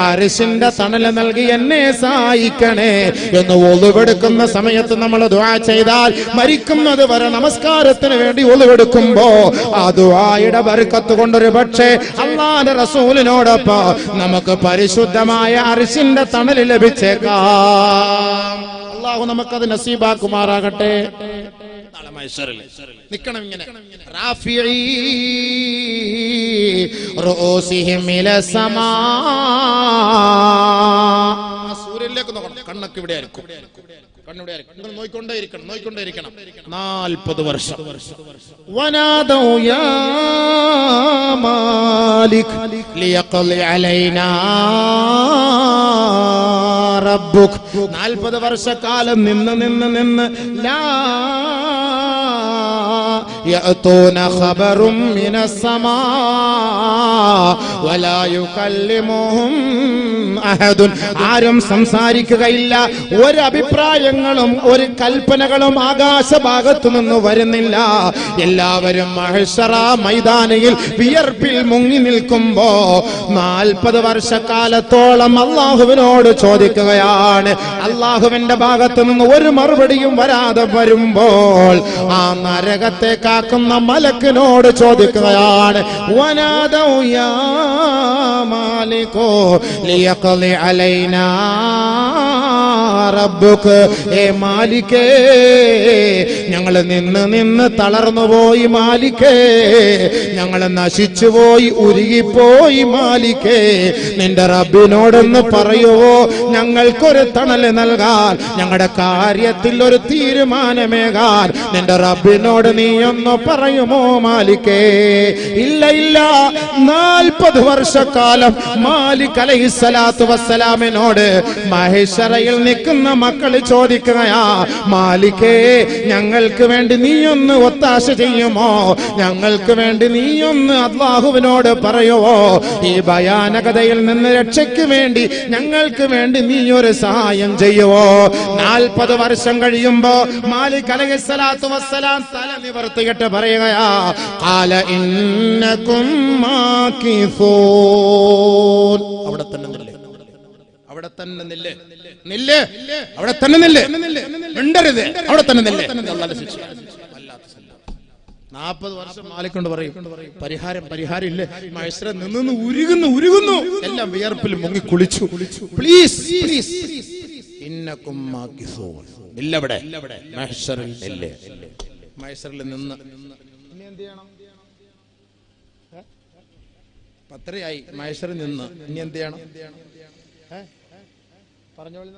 അർശിന്റെ തണല് നൽകി എന്നെ സഹായിക്കണേ എന്ന് ഒളുവെടുക്കുന്ന സമയത്ത് നമ്മൾ ദുആ ചെയ്താൽ മരിക്കുന്നത് വരെ നമസ്കാരത്തിന് വേണ്ടി ഒളുവെടുക്കുമ്പോ ആ ദുആയുടെ ബർക്കത്ത് കൊണ്ടൊരു പക്ഷേ അല്ലാഹുവിന്റെ റസൂലിനോടൊപ്പം നമുക്ക് പരിശുദ്ധമായ അർശിന്റെ തണല് ലഭിച്ചേക്കാം. അല്ലാഹു നമുക്കത് നസീബാക്കുമാറാകട്ടെ. നിക്കണം ഇങ്ങനെ, റാഫിഈ റൂസിഹിം ഇലസ്സമാ, സൂര്യനിലേക്ക് നോക്കണം, കണ്ണൊക്കെ ഇവിടെ ആയിരിക്കും, കണ്ണിവിടെ ആയിരിക്കും, നോയിക്കൊണ്ടേയിരിക്കണം, 40 വർഷം. വനാദൗ യാ മാലിക് ലിയഖ്ലി അലൈനാ റബ്ബുക്. 40 വർഷക്കാലം നിന്ന് ലാ يأتون خبر من السماء ولا يكلمهم أحد. ആരും സംസാരിക്കുകയില്ല, ഒരു അഭിപ്രായങ്ങളും ഒരു കൽപ്പനകളും ആകാശഭാഗത്തു നിന്ന് വരുന്നില്ല. എല്ലാവരും മഹ്ശറ മൈതാനിയിൽ വിയർപ്പിൽ മുങ്ങി നിൽക്കുമ്പോ 40 വർഷക്കാലത്തോളം അല്ലാഹുവിനോട് ചോദിക്കുകയാണ്. അല്ലാഹുവിന്റെ ഭാഗത്തു നിന്ന് ഒരു മറുപടിയും വരാതെ വരുമ്പോൾ ആ നരകത്തെ കാക്കുന്ന മലക്കിനോട് ചോദിക്കുകയാണ്, വനാദൗ യാ മാലികോ ലിയഖ്ലി അലൈനാ റബ്ബുക്, ഏ മാലിക്കേ ഞങ്ങൾ നിന്ന് തളർന്നുപോയി മാലിക്കേ, ഞങ്ങൾ നശിച്ചുപോയി ഉരുകിപ്പോയി മാലിക്കേ, നിന്റെ റബ്ബിനോടൊന്ന് പറയുവോ ഞങ്ങൾക്കൊരു തണൽ നൽകാൻ, ഞങ്ങളുടെ കാര്യത്തിൽ ഒരു തീരുമാനമേകാൻ നിന്റെ റബ്ബിനോട് നീ ഒന്ന് പറയുമോ മാലിക്കേ? ഇല്ല 40 വർഷക്കാലം മാലിക് അലൈഹിസ്സലാത്തു വസ്സലാമിനോട് മഹ്ശറയിൽ നിൽക്കുന്ന മക്കൾ ചോദിക്കുകയാ, മാലിക്കേ ഞങ്ങൾക്ക് വേണ്ടി നീയൊന്ന് ഒത്താശ ചെയ്യുമോ, ഞങ്ങൾക്ക് വേണ്ടി നീയൊന്ന് അല്ലാഹുവിനോട് പറയുവോ, ഈ ഭയാനകതയിൽ നിന്ന് രക്ഷയ്ക്ക് വേണ്ടി ഞങ്ങൾക്ക് വേണ്ടി നീ ഒരു സഹായം ചെയ്യുവോ? 40 വർഷം കഴിയുമ്പോ മാലിക് അലൈഹിസ്സലാത്തു വസ്സലാം തല നിവർത്തിയിട്ട് പറയുകയാ, ഖാല ഇന്നകും മാകിസൂൻ. അവിടെ തന്നെ നില്ല്, അവിടെ തന്നെ നില്ല്, നില്ല്, അവിടെ തന്നെ നില്ല്, മിണ്ടരുത്, അവിടെ തന്നെ നില്ല്. അല്ലാഹുവിന്റെ ശിക്ഷ. 40 വർഷം മാലിക്കൊണ്ട് പറയും പരിഹാരം ഇല്ലേ? മഹ്ശറ നിന്ന് ഉരുകുന്നു, എല്ലാം വിയർപ്പിൽ മുങ്ങി കുളിച്ചു. പ്ലീസ് ഇന്നകും മാകിസൂൻ. ഇല്ല, അവിടെ മഹ്ശറിൽ ഇല്ലേ? മഹ്ശറിൽ നിന്ന് ഇനി എന്ത് ചെയ്യണം? പത്രയായി മഹ്ശറിൽ നിന്ന് ഇനി എന്ത് ചെയ്യണം? പറഞ്ഞോളി.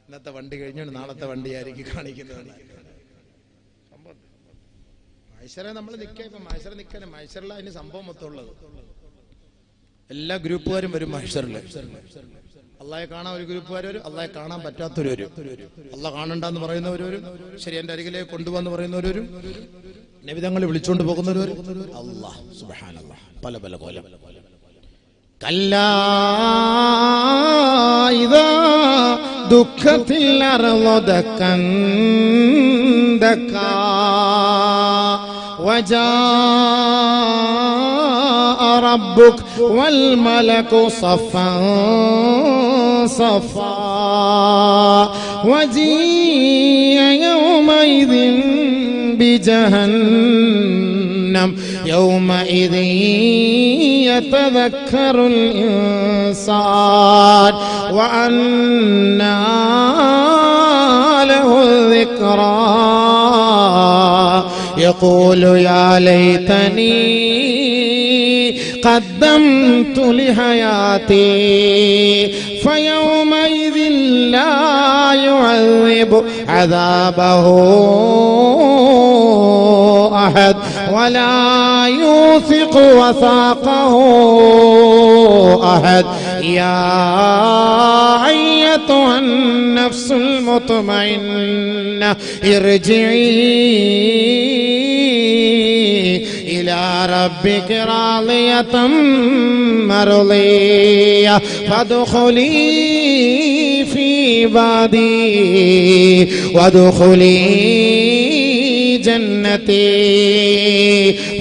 ഇന്നത്തെ വണ്ടി കഴിഞ്ഞാണ് നാളത്തെ വണ്ടി ആയിരിക്കും കാണിക്കുന്നത്. മഹ്ശറ നമ്മൾ നിൽക്കാൻ മഹ്ശറിൽ അതിന് സംഭവം മൊത്തമുള്ളത്. എല്ലാ ഗ്രൂപ്പുകാരും വരും മഹ്ശറിൽ. അള്ളാഹെ കാണാൻ ഒരു ഗ്രൂപ്പുകാർ വരും, അള്ളാഹെ കാണാൻ പറ്റാത്തവർ വരും, അള്ളാഹ് കാണണ്ടെന്ന് പറയുന്നവർ വരും, ശരി എന്റെ അരികിലേക്ക് കൊണ്ടുപോകാന്ന് പറയുന്നവർ വരും, നബിതങ്ങളെ വിളിച്ചുകൊണ്ട് പോകുന്നവർ വരും. അല്ലാഹ് സുബ്ഹാനല്ലാഹ്, പല കോലം. കല്ലാ ഇദാ ദുഃഖത്തിൽ അർളു ദക്കൻ ദക്കാ وجاء ربك والملك صفا صفا وجيء يومئذ بجهنم يومئذ يتذكر الإنسان وأنى له الذكرى يقول يا ليتني قدمت لحياتي فيومئذ لا يعذب عذابه أحد ولا يوثق وثاقه أحد يا أيتها النفس المطمئنة ارجعي إلى ربك راضية مرضية فادخلي في عبادي وادخلي ജന്നതി.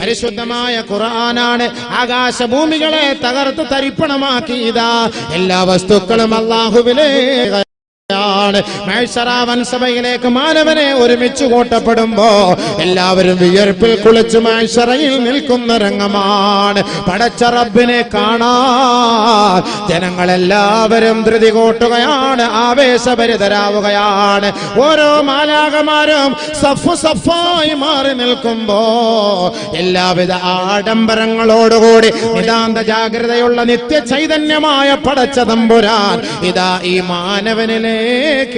പരിശുദ്ധമായ ഖുർആനാണ് ആകാശഭൂമികളെ തകർത്ത് തരിപ്പണമാക്കിയതാ. എല്ലാ വസ്തുക്കളും അല്ലാഹുവിലേക്ക് മഹ്ശറാവൻസഭയിലേക്ക് മാനവനെ ഒരുമിച്ച് കൂട്ടപ്പെടുമ്പോ എല്ലാവരും വിയർപ്പിൽ കുളിച്ച് മഹ്ശറയിൽ നിൽക്കുന്ന രംഗമാണ്. പടച്ച റബ്ബിനെ കാണാൻ ജനങ്ങളെല്ലാവരും ധൃതി കൂട്ടുകയാണ്, ആവേശഭരിതരാവുകയാണ്. ഓരോ മാലാഖമാരും സഫായി മാറി നിൽക്കുമ്പോ എല്ലാവിധ ആഡംബരങ്ങളോടുകൂടി നിതാന്ത ജാഗ്രതയുള്ള നിത്യ ചൈതന്യമായ പടച്ച തമ്പുരാൻ ഇതാ ഈ മാനവനിലെ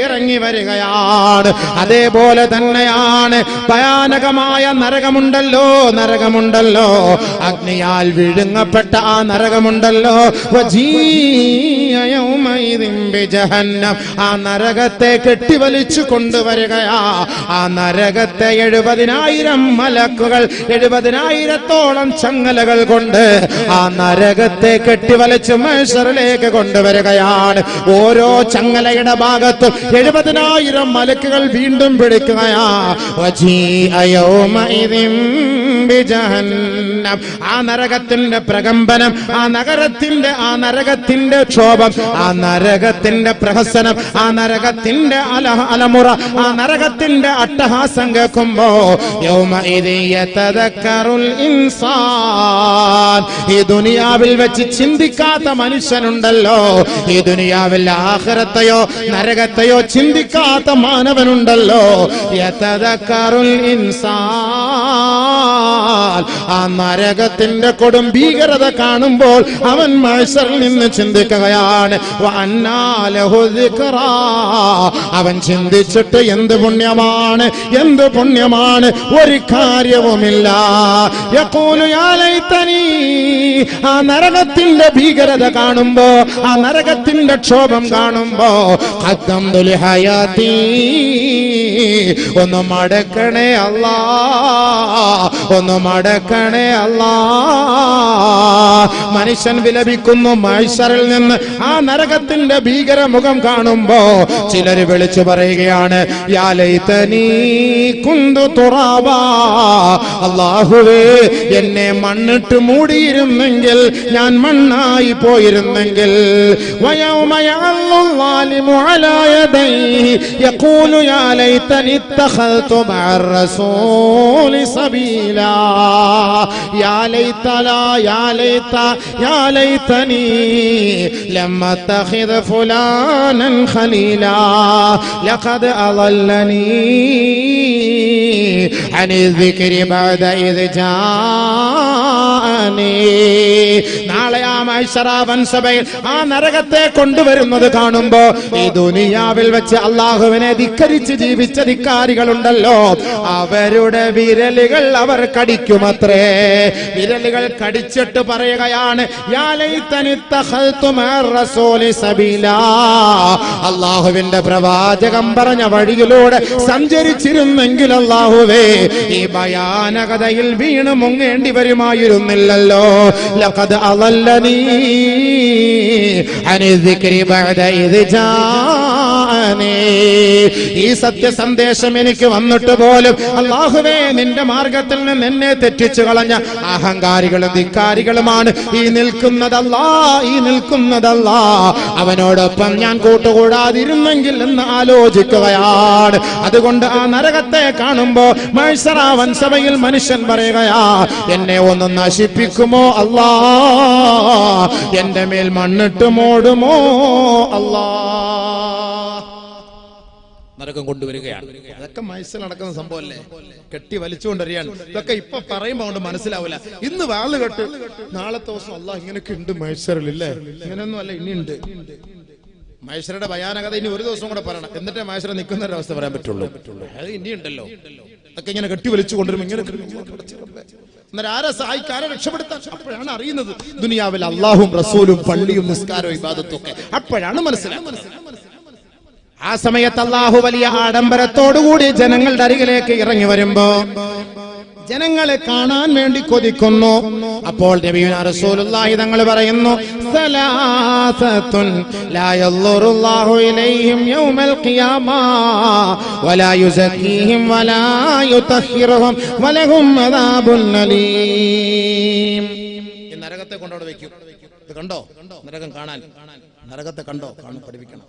ഇറങ്ങി വരികയാണ്. അതേപോലെ തന്നെയാണ് ഭയാനകമായ നരകമുണ്ടല്ലോ, അഗ്നിയാൽ വിഴുങ്ങപ്പെട്ട ആ നരകമുണ്ടല്ലോ. ആ നരകത്തെ കെട്ടിവലിച്ചു കൊണ്ടുവരികയാ. ആ നരകത്തെ 70,000 മലക്കുകൾ 70,000-ഓളം ചങ്ങലകൾ കൊണ്ട് ആ നരകത്തെ കെട്ടിവലിച്ച് മഹ്ശറിലേക്ക് കൊണ്ടുവരികയാണ്. ഓരോ ചങ്ങലയുടെ ഭാഗത്ത് 70,000 മലക്കുകൾ വീണ്ടും പിടിക്കുകയാ. ബിജഹന്നം. ആ നരകത്തിന്റെ പ്രകമ്പനം, ആ നരകത്തിന്റെ ക്ഷോഭം, ആ നരകത്തിന്റെ പ്രഹസനം, ആ നരകത്തിന്റെ അലമുറ, ആ നരകത്തിന്റെ അട്ടഹാസം കേൾക്കുമ്പോ യൗമഇദി യതദക്കറുൽ ഇൻസാൻ. ഈ ദുനിയാവിൽ വെച്ച് ചിന്തിക്കാത്ത മനുഷ്യനുണ്ടല്ലോ, ഈ ദുനിയാവിൽ ആഖിറത്തെയോ നരകത്തെയോ ചിന്തിക്കാത്ത മാനവനുണ്ടല്ലോ. യതദക്കറുൽ ഇൻസാൻ. ആ നരകത്തിന്റെ കൊടും ഭീകരത കാണുമ്പോൾ അവൻ മഹ്ശറിൽ നിന്ന് ചിന്തിക്കുകയാണ്. വഅന്നാ ലഹു ദിക്റാ. അവൻ ചിന്തിച്ചിട്ട് എന്ത് പുണ്യമാണ്, എന്ത് പുണ്യമാണ്, ഒരു കാര്യവുമില്ല. യഖൂലു യാ ലൈതനി. ആ നരകത്തിന്റെ ഭീകരത കാണുമ്പോ, ആ നരകത്തിന്റെ ക്ഷോഭം കാണുമ്പോ ഖദ്ദംതു ലിഹയാതി. ഒന്ന് മടക്കണേ അല്ലാ, ഒന്ന് മടക്കണേ അല്ലാ. മനുഷ്യൻ വിലപിക്കുന്നു മഹ്ശറിൽ നിന്ന്. ആ നരകത്തിന്റെ ഭീകര മുഖം കാണുമ്പോ ചിലര് വിളിച്ചു പറയുകയാണ്, യാ ലൈതനി കുന്തു തുറാബാ. അല്ലാഹുവേ, എന്നെ മണ്ണിട്ട് മൂടിയിരുന്നെങ്കിൽ, ഞാൻ മണ്ണായി പോയിരുന്നെങ്കിൽ. വയൗമ യഅല്ലു ളാലിമു അലാ യദൈഹി യഖൂലു യാ ലൈതനി ഇത്തഖൽതു മഅർ റസൂലി സബീലാ. യാ ലൈതലാ യാ ലൈത യാ ലൈതനി ലം അത്തഖിദ് ഫുലാനൻ ഖലീലാ ലഖദ് അളല്ലനി അനി ദിക്രി ബഅദ ഇദ് ജാഅനി. നാളെ ആ മഹ്ശറ വൻസഭയിൽ ആ നരകത്തെ കൊണ്ടുവരുന്നത് കാണുമ്പോ ഈ ദുനിയാവിൽ വെച്ച് അല്ലാഹുവിനെ ധിക്കരിച്ച് ജീവിച്ച ധിക്കാരികളുണ്ടല്ലോ, അവരുടെ വിരലുകൾ അവർ കടിക്കുമത്രേ. വിരലുകൾ കടിച്ചിട്ട് പറയുകയാണ്, യാ ലൈതനി ഇത്തഖൽതു മഅർ റസൂലി സബീലാ. അല്ലാഹുവിന്റെ പ്രവാചകം പറഞ്ഞ വഴിയിലൂടെ സഞ്ചരിച്ചിരുന്നെങ്കിൽ അല്ലാഹുവേ, ഈ ഭയാനകതയിൽ വീണ് മുങ്ങേണ്ടി വരുമായിരുന്നില്ലല്ലോ. ലഖദ് അളല്ലനി അനി ദിക്രി ബഅദ ഇദ് ജാഅനി. ഈ സത്യസന്ദേശം എനിക്ക് വന്നിട്ട് പോലും അല്ലാഹുവേ, നിന്റെ മാർഗത്തിൽ നിന്ന് എന്നെ തെറ്റിച്ചു കളഞ്ഞ അഹങ്കാരികളും ധിക്കാരികളുമാണ് ഈ നിൽക്കുന്നതല്ലാ, ഈ നിൽക്കുന്നതല്ലാ. അവനോടൊപ്പം ഞാൻ കൂട്ടുകൂടാതിരുന്നെങ്കിൽ എന്ന് ആലോചിക്കുകയാണ്. അതുകൊണ്ട് ആ നരകത്തെ കാണുമ്പോ മഹ്ശറ വൻസഭയിൽ മനുഷ്യൻ പറയുകയാ, എന്നെ ഒന്ന് നശിപ്പിക്കുമോ അല്ലാ, എന്റെ മേൽ മണ്ണിട്ട് മൂടുമോ അല്ലാ. നരകം കൊണ്ടുവരികയാണ്. അതൊക്കെ മഹ്ശറിൽ നടക്കുന്ന സംഭവമല്ലേ, കെട്ടി വലിച്ചുകൊണ്ടറിയാണ്. ഇതൊക്കെ ഇപ്പൊ പറയുമ്പോ കൊണ്ട് മനസ്സിലാവില്ല. ഇന്ന് വാള് കെട്ട് നാളത്തെ ദിവസം അല്ലാഹ് ഇങ്ങനെയൊക്കെ ഉണ്ട് മഹ്ശറിൽ, ഇല്ലേ? ഇങ്ങനെയൊന്നും അല്ല, ഇനിയുണ്ട്. മഹ്ശറിന്റെ ഭയാനകത ഇനി ഒരു ദിവസം കൂടെ പറയണം, എന്നിട്ടേ മഹ്ശറിൽ നിൽക്കുന്ന ഒരു അവസ്ഥ പറയാൻ പറ്റുള്ളൂ. അത് ഇനിയുണ്ടല്ലോ. അതൊക്കെ ഇങ്ങനെ കെട്ടി വലിച്ചു കൊണ്ടുവരും. ഇങ്ങനെ അന്നേരം ആരെ സഹായിക്കാൻ, ആരെ രക്ഷപ്പെടുത്താൻ? അപ്പോഴാണ് അറിയുന്നത് ദുനിയാവിൽ അള്ളാഹും റസൂലും പള്ളിയും നിസ്കാരവും ഇബാദത്തും ഒക്കെ. അപ്പോഴാണ് മനസ്സിലാക്കുന്നത്. ആ സമയത്ത് അല്ലാഹു വലിയ ആഡംബരത്തോടുകൂടി ജനങ്ങളുടെ അരികിലേക്ക് ഇറങ്ങി വരുമ്പോ ജനങ്ങളെ കാണാൻ വേണ്ടി കൊതിക്കുന്നു. അപ്പോൾ നബിയുനാ റസൂലുള്ളാഹി തങ്ങൾ പറയുന്നു, സലാസത്തുൻ ലാ യൻളുറുല്ലാഹു ഇലൈഹിം യൗമൽ ഖിയാമ വലാ യുസക്കീഹിം വലാ യുതഹിറുഹും വലഹും അദാബുൻ അലീം. ഈ നരകത്തെ കൊണ്ടവിടെ വെക്കും. ഇത് കണ്ടോ നരകം? കാണാൻ നരകത്തെ കണ്ടോ? കാണും, പഠിപ്പിക്കണം.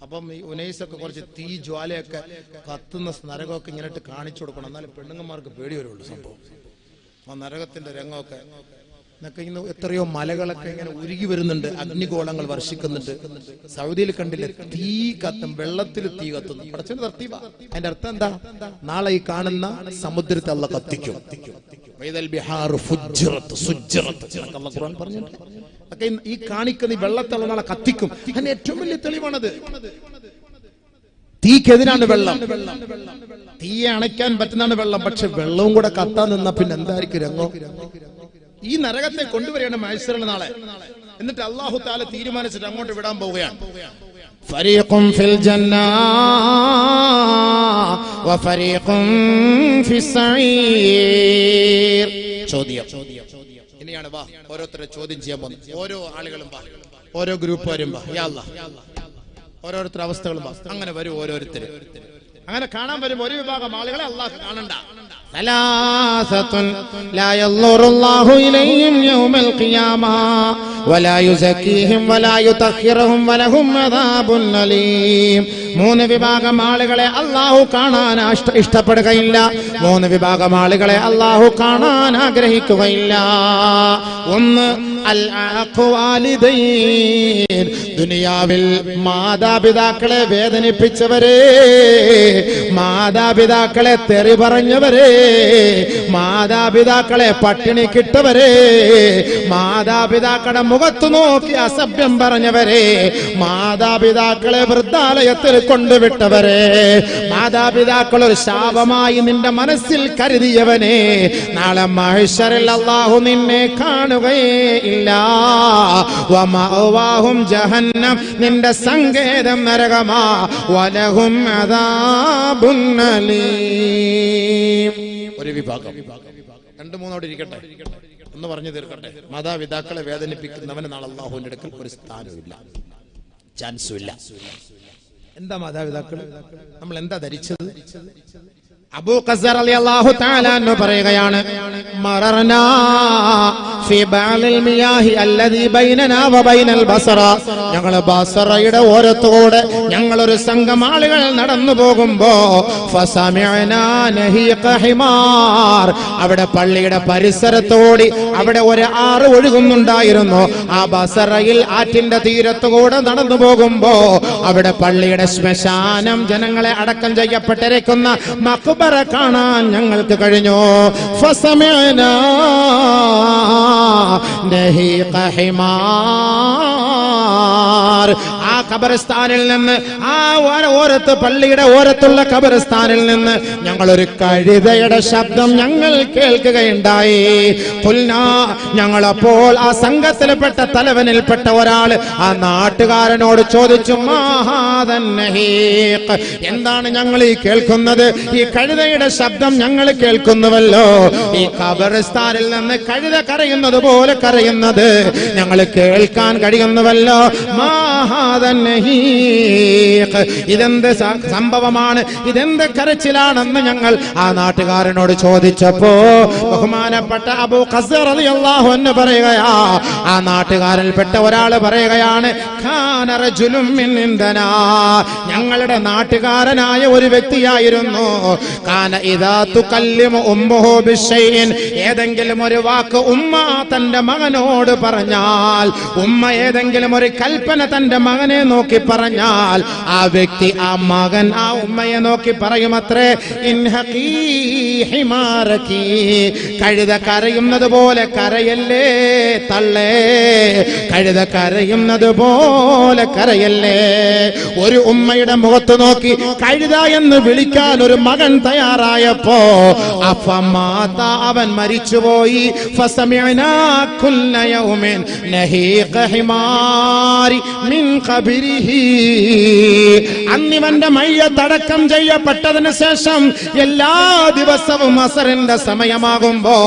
അപ്പം ഈ ഉനൈസൊക്കെ കുറച്ച് തീ ജ്വാലയൊക്കെ കത്തുന്ന നരകമൊക്കെ ഇങ്ങനെ കാണിച്ചു കൊടുക്കണം, എന്നാലും പെണ്ണുങ്ങന്മാർക്ക് പേടി വരുള്ളൂ സംഭവം. ആ നരകത്തിന്റെ രംഗമൊക്കെ എന്നൊക്കെ ഇന്ന് എത്രയോ മലകളൊക്കെ ഇങ്ങനെ ഉരുകി വരുന്നുണ്ട്, അഗ്നിഗോളങ്ങൾ വർഷിക്കുന്നുണ്ട്. സൗദിയിൽ കണ്ടില്ലേ, തീ കത്തും, വെള്ളത്തിൽ തീ കത്തുന്നു. പടച്ചവന്റെ തർത്തീബാ. അതിന്റെ അർത്ഥം എന്താ? നാളെ ഈ കാണുന്ന സമുദ്രത്തെ അല്ലാഹ് കത്തിക്കും. ഈ കാണിക്കുന്ന ഈ വെള്ളത്തുള്ള നാളെ കത്തിക്കും. അതിന് ഏറ്റവും വലിയ തെളിവാണത്. തീക്കെതിരാണ് വെള്ളം. തീയെ അണയ്ക്കാൻ പറ്റുന്നതാണ് വെള്ളം. പക്ഷെ വെള്ളവും കൂടെ കത്താൻ നിന്നാ പിന്നെ എന്തായിരിക്കും രംഗം? ഈ നരകത്തെ കൊണ്ടുവരികയാണ് മഹ്ശറിൽ നാളെ. എന്നിട്ട് അല്ലാഹു തആല തീരുമാനിച്ചിട്ട് അങ്ങോട്ട് വിടാൻ പോവുകയാണ്. ഫരീഖും ഫിൽ ജന്ന വഫരീഖും ഫിസ്സഈർ. ചോദ്യം ഇനിയാണ്. വാ, ഓരോരുത്തരെ ചോദ്യം ചെയ്യാൻ പോകുന്നു. ഓരോ ആളുകളും വാ, ഓരോ ഗ്രൂപ്പുകാരും വാ. യാ അല്ലാഹ്, ഓരോരുത്തർ അവസ്ഥകളും വാ. അങ്ങനെ വരും ഓരോരുത്തർ. അങ്ങനെ കാണാൻ വരുമ്പോൾ ഒരു വിഭാഗം ആളുകളെ അല്ലാഹ് കാണണ്ട. ثلاثة لا ينظر الله إليهم يوم القيامة ولا يزكيهم ولا يطهرهم ولهم عذاب أليم. മൂന്ന് വിഭാഗം ആളുകളെ അല്ലാഹു കാണാൻ ഇഷ്ടപ്പെടുകയില്ല. മൂന്ന് വിഭാഗം ആളുകളെ അല്ലാഹു കാണാൻ ആഗ്രഹിക്കുകയില്ല. ഒന്ന് അൽ അഖ്വാലിദൈൻ, ദുനിയാവിൽ മാതാപിതാക്കളെ വേദനിപ്പിച്ചവരെ, മാതാപിതാക്കളെ തെറി പറഞ്ഞവരെ, മാതാപിതാക്കളെ പട്ടിണിക്കിട്ടവരെ, മാതാപിതാക്കളുടെ മുഖത്തു നോക്കി അസഭ്യം പറഞ്ഞവരെ, മാതാപിതാക്കളെ വൃദ്ധാലയത്തിൽ കൊണ്ടുവിട്ടവരെ, മാതാപിതാക്കൾ ഒരു ശാപമായി നിന്റെ മനസ്സിൽ കരുതിയവനെ, നാളെ മഹ്ശറിൽ അല്ലാഹു നിന്നെ കാണുകയേ ഇല്ല. വമഅവാഹും ജഹന്നം, നിന്റെ സങ്കേതം നരകമാ. വലഹും അദാബുൻ അലീം. ഒരു വിഭാഗം, രണ്ടു മൂന്നോട് ഇരിക്കട്ടെ, ഒന്ന് പറഞ്ഞു തീർക്കട്ടെ. മാതാപിതാക്കളെ വേദനിപ്പിക്കുന്നവന് നാളെ അല്ലാഹുവിന്റെ അടുക്കൽ ഒരു സ്ഥാനവുമില്ല, ചാൻസും ഇല്ല. എന്താ മാതാപിതാക്കൾ? നമ്മൾ എന്താ ധരിച്ചത്? അബൂ ഖസ്ർ റളിയല്ലാഹു തആല അൻഹു പറയുകയാണ്, മറർനാ ഫി ബഅലിൽ മിയാഹി അല്ലദീ ബൈനനാ വബൈനൽ ബസറ, ഞങ്ങൾ ബസറയുടെ ഓരത്തോടെ ഞങ്ങൾ ഒരു സംഘം ആളുകൾ നടന്നു പോകുമ്പോ ഫസമിഅനാ നഹീഖ ഹിമാർ, അവിടെ പള്ളിയുടെ പരിസരത്തോടി അവിടെ ഒരു ആറ് ഒഴുകുന്നുണ്ടായിരുന്നു. ആ ബസറയിൽ ആറ്റിന്റെ തീരത്തുകൂടെ നടന്നു പോകുമ്പോ അവിടെ പള്ളിയുടെ ശ്മശാനം, ജനങ്ങളെ അടക്കം ചെയ്യപ്പെട്ടിരിക്കുന്ന മഖ്ബറ കാണാൻ ഞങ്ങൾക്ക് കഴിഞ്ഞു. ഫസമിഅനാ നഹീഖ ഹിമാർ, ആ ഖബർസ്ഥാനിൽ നിന്ന്, ആ ഓരത്ത് പള്ളിയുടെ ഓരത്തുള്ള ഖബർസ്ഥാനിൽ നിന്ന് ഞങ്ങൾ ഒരു കഴുതയുടെ ശബ്ദം ഞങ്ങൾ കേൾക്കുകയുണ്ടായി. ഞങ്ങളപ്പോൾ ആ സംഘത്തിൽപ്പെട്ട തലവനിൽപ്പെട്ട ഒരാൾ ആ നാട്ടുകാരനോട് ചോദിച്ചു, മാഹാദൻ നഹീഖ്, എന്താണ് ഞങ്ങൾ ഈ കേൾക്കുന്നത്? ഈ കഴുതയുടെ ശബ്ദം ഞങ്ങൾ കേൾക്കുന്നുവല്ലോ, ഈ ഖബർസ്ഥാനിൽ നിന്ന് കഴുത കരയുന്നത് പോലെ കരയുന്നത് ഞങ്ങൾ കേൾക്കാൻ കഴിയുന്നുവല്ലോ. മാഹാദൻ നഹീഖ്, ഇതെന്ത് സംഭവമാണ്, ഇതെന്ത് കരച്ചിലാണെന്ന് ഞങ്ങൾ ആ നാട്ടുകാരനോട് ചോദിച്ചപ്പോ ബഹുമാനപ്പെട്ട അബൂ ഖസ്ർ റളിയല്ലാഹു അൻഹു പറയുകയാ, ആ നാട്ടുകാരിൽപ്പെട്ട ഒരാൾ പറയുകയാണ്, ഖാന റജുലുൻ മിൻ ഇൻദനാ, ഞങ്ങളുടെ നാട്ടുകാരനായ ഒരു വ്യക്തിയായിരുന്നു. ഖാന ഇദാ തുകല്ലിമു ഉമ്മുഹു ബിശൈഇൻ, ഏതെങ്കിലും ഒരു വാക്ക് ഉമ്മ തന്റെ മകനോട് പറഞ്ഞാൽ, ഉമ്മ ഏതെങ്കിലും ഒരു കൽപ്പന തന്റെ മകനെ നോക്കി പറഞ്ഞാൽ, ആ വ്യക്തി, ആ മകൻ ആ ഉമ്മയെ നോക്കി പറയുമത്രേ, ഇൻഹഖീ ഹിമാരകീ, കഴുത കരയുന്നത് പോലെ കരയല്ലേ തള്ളേ, കഴുത കരയുന്നത് പോലെ കരയല്ലേ. ഒരു ഉമ്മയുടെ മുഖത്ത് നോക്കി കഴുത എന്ന് വിളിക്കാൻ ഒരു മകൻ തയ്യാറായപ്പോ അഫമാത, അവൻ മരിച്ചുപോയി. ഫസമിഅനാ കുല്ല യൗമിൻ നഹീഖ ഹിമാരി മിൻ ഖബരിഹി, അന്നിവന്റെ മയ്യത്തടക്കം ചെയ്യപ്പെട്ടതിന് ശേഷം എല്ലാ ദിവസവും അസറിന്റെ സമയമാകുമ്പോ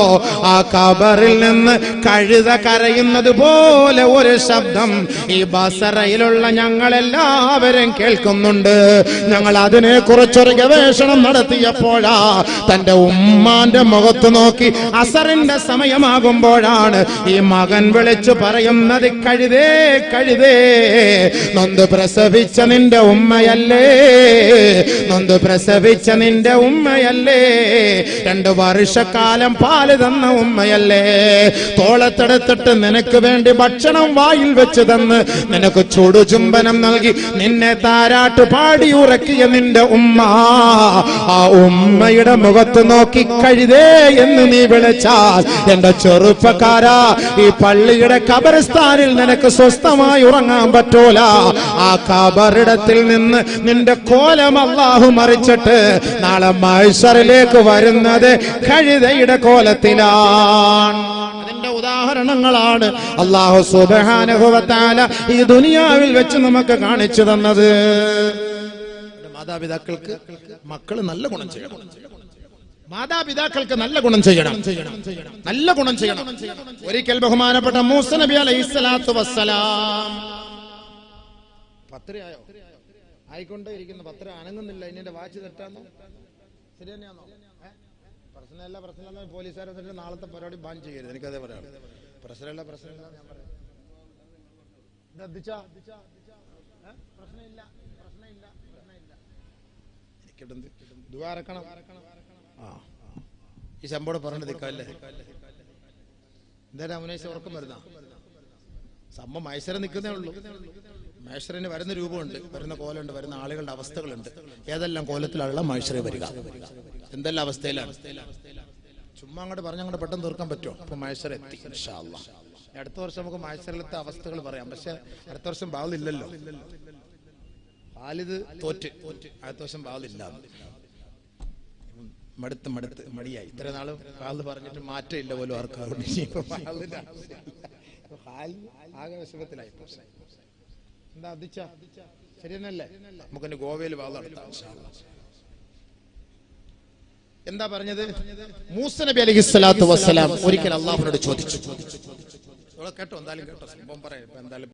ആ ഖബറിൽ നിന്ന് കഴുത കരയുന്നത് പോലെ ഒരു ശബ്ദം ഈ ബസറയിലുള്ള ഞങ്ങളെല്ലാവരും കേൾക്കുന്നുണ്ട്. ഞങ്ങൾ അതിനെ കുറിച്ചൊരു ഗവേഷണം നടത്തിയപ്പോഴാ തന്റെ ഉമ്മാന്റെ മുഖത്ത് നോക്കി അസറിന്റെ സമയമാകുമ്പോഴാണ് ഈ മകൻ വിളിച്ചു പറയുന്നത്, കഴുതേ കഴുതേ, നൊന്ത് പ്രസവിച്ച നിന്റെ ഉമ്മയല്ലേ, നൊന്ത് പ്രസവിച്ച നിന്റെ ഉമ്മയല്ലേ, 2 വർഷക്കാലം പാല് തന്ന ഉമ്മയല്ലേ, തോളത്തെടുത്തിട്ട് നിനക്ക് വേണ്ടി ഭക്ഷണം വായിൽ വെച്ച് തന്ന് നിനക്ക് ചുടുചുംബനം നൽകി നിന്നെ താരാട്ട് പാടി ഉറക്കിയ നിന്റെ ഉമ്മ, ആ ഉമ്മയുടെ മുഖത്ത് നോക്കി കഴുതേ എന്ന് നീ വിളിച്ചാൽ എന്റെ ചെറുപ്പക്കാരാ, ഈ പള്ളിയുടെ ഖബർസ്ഥാനിൽ നിനക്ക് സ്വസ്ഥമായി ഉറങ്ങാൻ പറ്റൂല. ആ ഖബറിടത്തിൽ നിന്ന് നിന്റെ കോലം അല്ലാഹു മറിച്ചിട്ട് നാളെ മഹ്ശറിലേക്ക് വരുന്നത് കഴുതയുടെ കോലത്തിലാണ്. അതിന്റെ ഉദാഹരണങ്ങളാണ് അല്ലാഹു സുബ്ഹാനഹു വ തആല ഈ ദുനിയാവിൽ വെച്ച് നമുക്ക് കാണിച്ചു തന്നത്. മാതാപിതാക്കൾക്ക് മക്കൾ നല്ല ഗുണം ചെയ്യണം, മാതാപിതാക്കൾക്ക് നല്ല ഗുണം ചെയ്യണം, നല്ല ഗുണം ചെയ്യണം. ഒരിക്കൽ ബഹുമാനപ്പെട്ട മൂസ നബി അലൈഹിസ്സലാത്തു വസ്സലാം, പത്രയായോ ആയിക്കൊണ്ടേ ഇരിക്കുന്ന, പത്ര അനങ്ങുന്നില്ല, ഇനി എന്റെ വാച്ച് തെറ്റാന്നോ ശരി തന്നെയാണോ? പ്രശ്നമല്ല പോലീസുകാർ വന്നിട്ട് നാളത്തെ പരിപാടി ബാൻ ചെയ്യരുത്. എനിക്കതേ പറയാം. പ്രശ്നമില്ല ഞാൻ പറയാം. പ്രശ്നമില്ല. എനിക്കിട്ടുണ്ട് ദുആ ഇറക്കണം. ഈ ശമ്പോടെ പറഞ്ഞത് നിൽക്കല്ലേ. എന്തായാലും അമുനേശ ഉറക്കം വരുന്ന സംഭവം മൈസരം നിൽക്കുന്നേ ഉള്ളൂ. മൈസറിന് വരുന്ന രൂപമുണ്ട്, വരുന്ന കോലമുണ്ട്, വരുന്ന ആളുകളുടെ അവസ്ഥകളുണ്ട്. ഏതെല്ലാം കോലത്തിലുള്ള മൈസറി വരിക, എന്തെല്ലാം അവസ്ഥയിലാണ്. ചുമ്മാ അങ്ങോട്ട് പറഞ്ഞങ്ങോട്ട് പെട്ടെന്ന് തീർക്കാൻ പറ്റുമോ? അപ്പൊ മൈസർ എത്തി ഇൻഷാ അല്ലാഹ്. അടുത്ത വർഷം നമുക്ക് മൈസറിലത്തെ അവസ്ഥകൾ പറയാം. പക്ഷെ അടുത്ത വർഷം ബാലില്ലല്ലോ. ഖാലിദ് തോറ്റ് അടുത്ത വർഷം ബാലില്ല. മടുത്ത് മടിയായി. ഇത്ര നാളും ഖാലിദ് പറഞ്ഞിട്ട് മാറ്റമില്ല പോലും ആർക്കും. ആകെ വിഷമത്തിലായി. എന്താ അധിച്ച ശരിയെന്നല്ലേ? നമുക്കെന്നെ ഗോവയിൽ വാദം നടത്താം. എന്താ പറഞ്ഞത്? മൂസ നബി അലൈഹിസ്സലാത്തു വസ്സലാം ഒരിക്കൽ അല്ലാഹുവിനോട് ചോദിച്ചു. കേട്ടോ, എന്തായാലും കേട്ടോ, സംഭവം പറയാം. എന്തായാലും